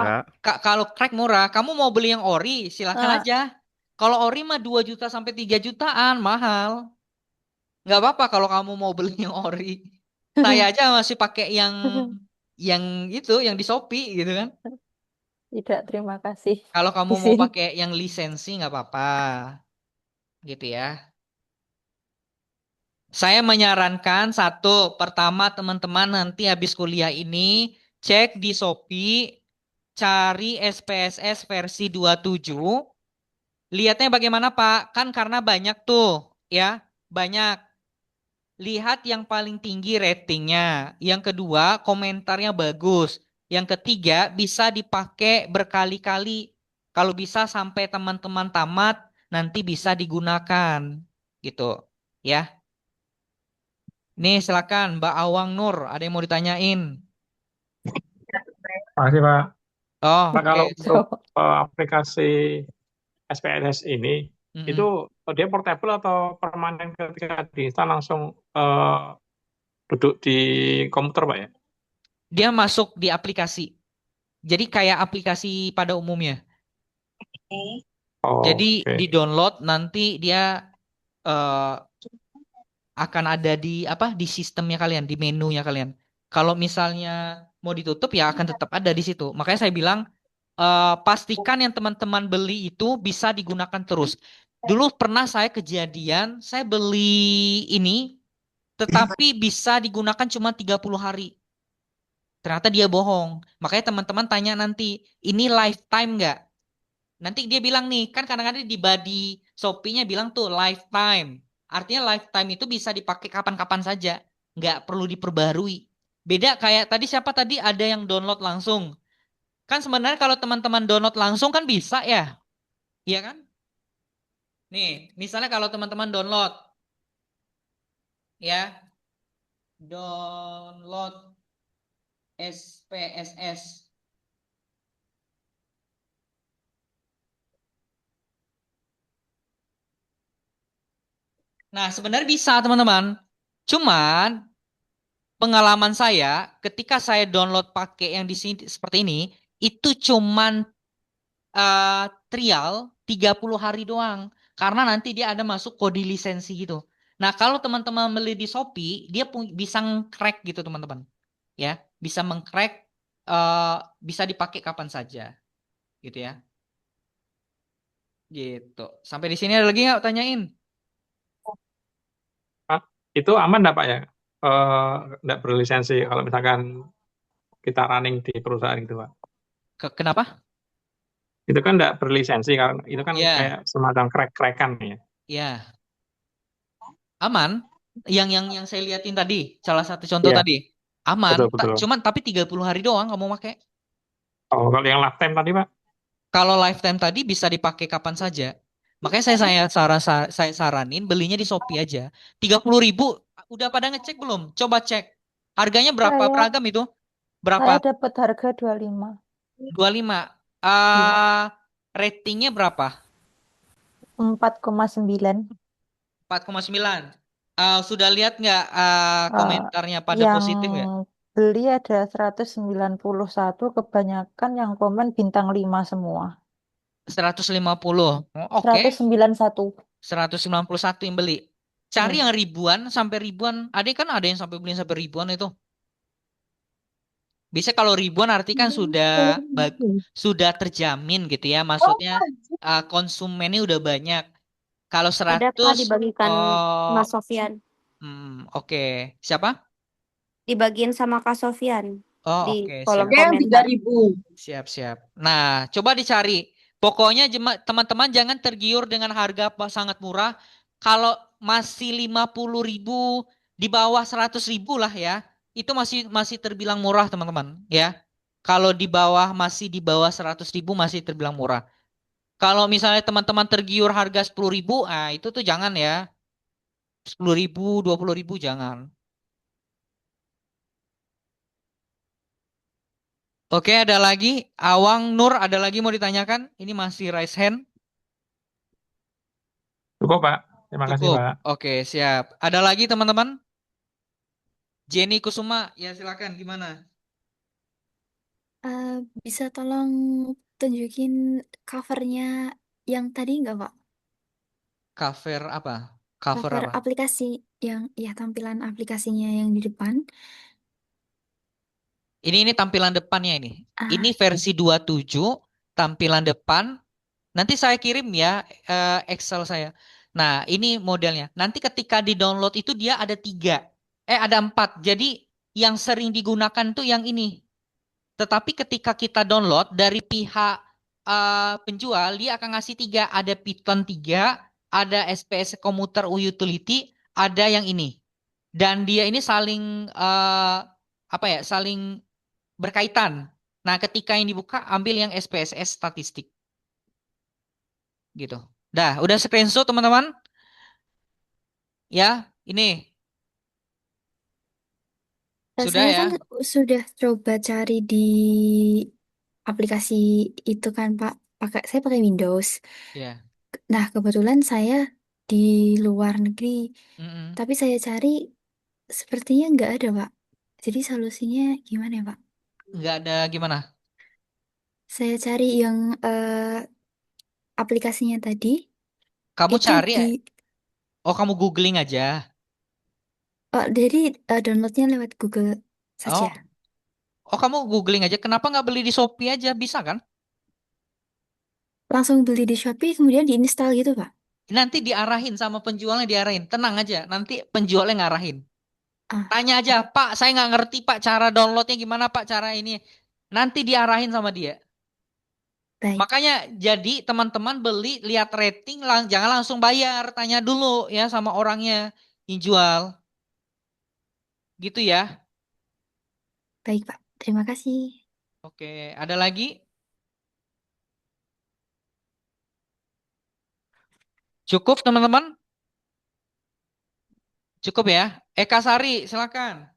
Kak. kalau crack murah, kamu mau beli yang ori, silakan Nah, aja. Kalau ori mah 2 juta sampai 3 jutaan, mahal. Nggak apa-apa kalau kamu mau beli yang ori. Saya aja masih pakai yang itu, yang di Shopee gitu kan. tidak, terima kasih. Kalau kamu mau Izin. pakai yang lisensi nggak apa-apa. Gitu ya. Saya menyarankan satu, pertama teman-teman nanti habis kuliah ini cek di Shopee, cari SPSS versi 27. Lihatnya bagaimana Pak? Kan karena banyak tuh, ya, banyak. Lihat yang paling tinggi ratingnya. Yang kedua, komentarnya bagus. Yang ketiga, bisa dipakai berkali-kali. Kalau bisa sampai teman-teman tamat, nanti bisa digunakan. Gitu, ya. Nih silakan Mbak Awang Nur, ada yang mau ditanyain? Makasih Pak. Oh, Pak, kalau oke. untuk aplikasi SPSS ini, Mm-mm. itu dia portable atau permanen ketika diinstal langsung duduk di komputer Pak ya? Dia masuk di aplikasi. Jadi kayak aplikasi pada umumnya. Oh, Jadi oke. di-download nanti dia eh, akan ada di apa? Di sistemnya kalian, di menunya kalian. Kalau misalnya mau ditutup ya akan tetap ada di situ. Makanya saya bilang pastikan yang teman-teman beli itu bisa digunakan terus. Dulu pernah saya kejadian, saya beli ini tetapi bisa digunakan cuma 30 hari. Ternyata dia bohong. Makanya teman-teman tanya nanti, ini lifetime nggak? Nanti dia bilang nih, kan kadang-kadang di body Shopee-nya bilang tuh lifetime. Artinya lifetime itu bisa dipakai kapan-kapan saja. Nggak perlu diperbarui. Beda kayak tadi siapa tadi ada yang download langsung. Kan sebenarnya kalau teman-teman download langsung kan bisa ya. Iya kan? Nih, misalnya kalau teman-teman download. Ya. Download SPSS. Nah, sebenarnya bisa teman-teman. Cuman pengalaman saya ketika saya download pakai yang di sini seperti ini, itu cuman trial 30 hari doang. Karena nanti dia ada masuk kode lisensi gitu. Nah, kalau teman-teman beli di Shopee, dia bisa crack gitu teman-teman. Ya, bisa mengcrack bisa dipakai kapan saja. Gitu ya. Gitu. Sampai di sini ada lagi nggak tanyain? Pak, itu aman nggak Pak ya? Nggak berlisensi kalau misalkan kita running di perusahaan gitu Pak. Kenapa? Itu kan nggak berlisensi karena itu kan Ya, kayak semacam crack-crackan ya. ya. Aman. Yang saya liatin tadi, salah satu contoh Iya, tadi. Aman, betul. cuman tapi 30 hari doang kamu pakai. Oh, kalau yang lifetime tadi Pak? Kalau lifetime tadi bisa dipakai kapan saja. Makanya saya saranin belinya di Shopee aja. 30.000 udah pada ngecek belum? Coba cek. Harganya berapa Saya beragam itu? saya Berapa? dapat harga 25. 25. Ratingnya berapa? 4,9. 4,9. Sudah lihat nggak komentarnya pada Yang positif nggak? beli ada 191, kebanyakan yang komen bintang 5 semua. 150. Oh, oke. 191. 191 yang beli. Cari yang ribuan sampai ribuan. Ada yang sampai beli sampai ribuan itu. Bisa kalau ribuan arti kan sudah terjamin gitu ya. Maksudnya konsumennya udah banyak. Kalau Ada Pak 100 dibagikan Mas Sofian. oke. Siapa? Dibagiin sama Kak Sofian Oh, di oke, kolom siap. komentar. Siap. Nah, coba dicari. Pokoknya teman-teman jangan tergiur dengan harga sangat murah. Kalau masih 50.000 di bawah 100.000 lah ya, itu masih masih terbilang murah teman-teman ya. Kalau masih di bawah 100.000 masih terbilang murah. Kalau misalnya teman-teman tergiur harga 10.000, ah itu tuh jangan ya. 10.000, 20.000 jangan. Oke, ada lagi. Awang Nur, ada lagi mau ditanyakan? Ini masih raise hand. Cukup, Pak. Terima kasih, Cukup. Pak. Oke, siap. Ada lagi teman-teman? Jenny Kusuma, ya silakan. Gimana? Bisa tolong tunjukin covernya yang tadi nggak, Pak? Cover apa? Cover Cover apa? aplikasi yang, ya tampilan aplikasinya yang di depan. Ini tampilan depannya ini. Ini Ah, versi 27, tampilan depan. Nanti saya kirim ya Excel saya. Nah, ini modelnya. Nanti ketika di-download itu dia ada 3. Ada 4. Jadi yang sering digunakan tuh yang ini. Tetapi ketika kita download dari pihak penjual, dia akan ngasih 3. Ada Python 3, ada SPS Commuter Utility, ada yang ini. Dan dia ini saling apa ya? Saling berkaitan. Nah, ketika yang dibuka, ambil yang SPSS statistik. Gitu. Udah screenshot teman-teman? Ya, ini. Sudah saya ya? kan sudah coba cari di aplikasi itu kan, Pak. Saya pakai Windows. Ya. Nah, kebetulan saya di luar negeri, Mm-mm. tapi saya cari sepertinya nggak ada, Pak. Jadi solusinya gimana ya, Pak? Nggak ada gimana? Saya cari yang aplikasinya tadi, Kamu itu cari, di, kamu googling aja. jadi downloadnya lewat Google saja. Oh, kamu googling aja. Kenapa nggak beli di Shopee aja? Bisa kan? Langsung beli di Shopee, kemudian diinstal gitu, Pak. Nanti diarahin sama penjualnya diarahin. Tenang aja, nanti penjualnya ngarahin. Ah, Tanya aja, Pak, saya nggak ngerti Pak cara downloadnya gimana Pak cara ini. Nanti diarahin sama dia. baik, Makanya jadi teman-teman beli lihat rating jangan langsung bayar, tanya dulu ya sama orangnya yang jual. Gitu ya. baik, Pak. Terima kasih. Oke, ada lagi? Cukup teman-teman? Cukup ya. Eka Sari, silakan.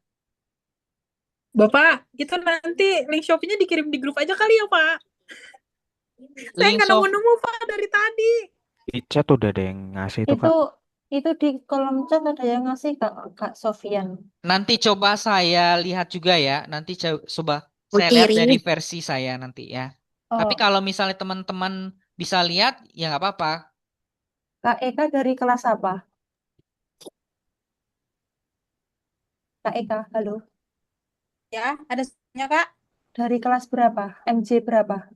Bapak, itu nanti link Shopee-nya dikirim di grup aja kali ya, Pak? Saya Link nggak shop. nemu-nemu, Pak, dari tadi. Di chat udah ada yang ngasih itu, Itu Kak. itu di kolom chat ada yang ngasih Kak Sofian. Nanti coba saya lihat juga ya. Nanti coba saya lihat Kiri. dari versi saya nanti ya. Tapi Oh, kalau misalnya teman-teman bisa lihat, ya nggak apa-apa. Kak Eka dari kelas apa? Kak Eka, halo. Ya, ada semuanya, Kak. Dari kelas berapa? MJ berapa?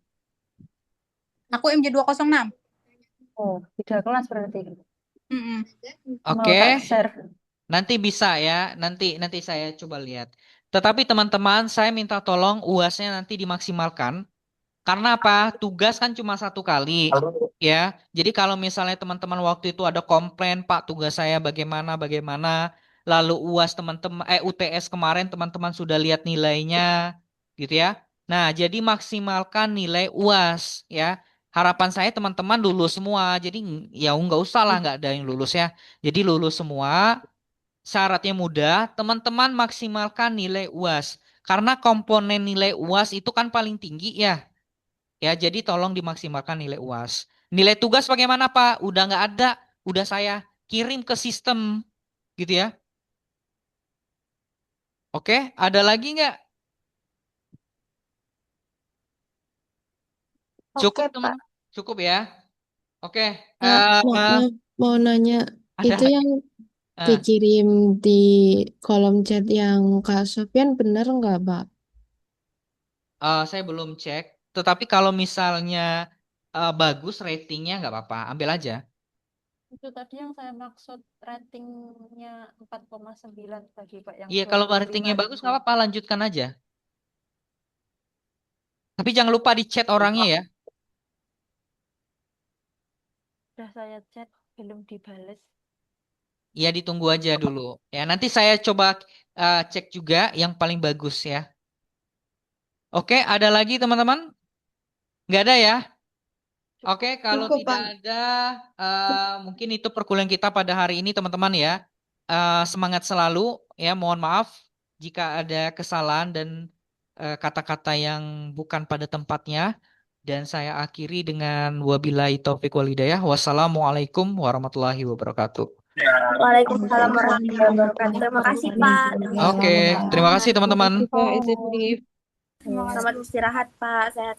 Aku MJ 206. Oh, beda kelas berarti. Mm-mm. Mau Oke, tak share. nanti bisa ya. Nanti saya coba lihat. Tetapi teman-teman, saya minta tolong UASnya nanti dimaksimalkan. Karena apa? Tugas kan cuma 1 kali, ya. Jadi kalau misalnya teman-teman waktu itu ada komplain, Pak, tugas saya bagaimana, bagaimana, lalu UAS teman-teman, UTS kemarin teman-teman sudah lihat nilainya, gitu ya. Nah, jadi maksimalkan nilai UAS, ya. Harapan saya teman-teman lulus semua. Jadi ya nggak usah lah, nggak ada yang lulus ya. Jadi lulus semua, syaratnya mudah, teman-teman maksimalkan nilai UAS. Karena komponen nilai UAS itu kan paling tinggi ya. Ya, jadi tolong dimaksimalkan nilai UAS. Nilai tugas bagaimana, Pak? Udah nggak ada, udah saya kirim ke sistem, gitu ya. Oke, ada lagi nggak? Cukup, Oke, Pak. teman-teman. Cukup ya. Oke, Mau nanya, ada itu lagi. yang Eh, dikirim di kolom chat yang Kak Sofian bener nggak, Pak? saya belum cek. Tetapi kalau misalnya bagus ratingnya nggak apa-apa, ambil aja. Itu tadi yang saya maksud ratingnya 4,9 tadi, Pak, yang Iya, kalau ratingnya bagus 25.000. nggak apa-apa, lanjutkan aja. Tapi jangan lupa di chat orangnya ya. Udah saya chat, belum dibales. Ya ditunggu aja dulu. Ya nanti saya coba cek juga yang paling bagus ya. Oke, ada lagi teman-teman? Nggak ada ya? Oke, kalau Cukup, tidak Pak. ada, mungkin itu perkuliahan kita pada hari ini teman-teman ya. Semangat selalu ya. Mohon maaf jika ada kesalahan dan kata-kata yang bukan pada tempatnya. Dan saya akhiri dengan wabillahi taufiq wal hidayah. Wassalamualaikum warahmatullahi wabarakatuh. Waalaikumsalam warahmatullahi wabarakatuh. Terima kasih, Pak. Oke, terima kasih teman-teman. Pak, izin leave. Selamat istirahat, Pak. Sehat.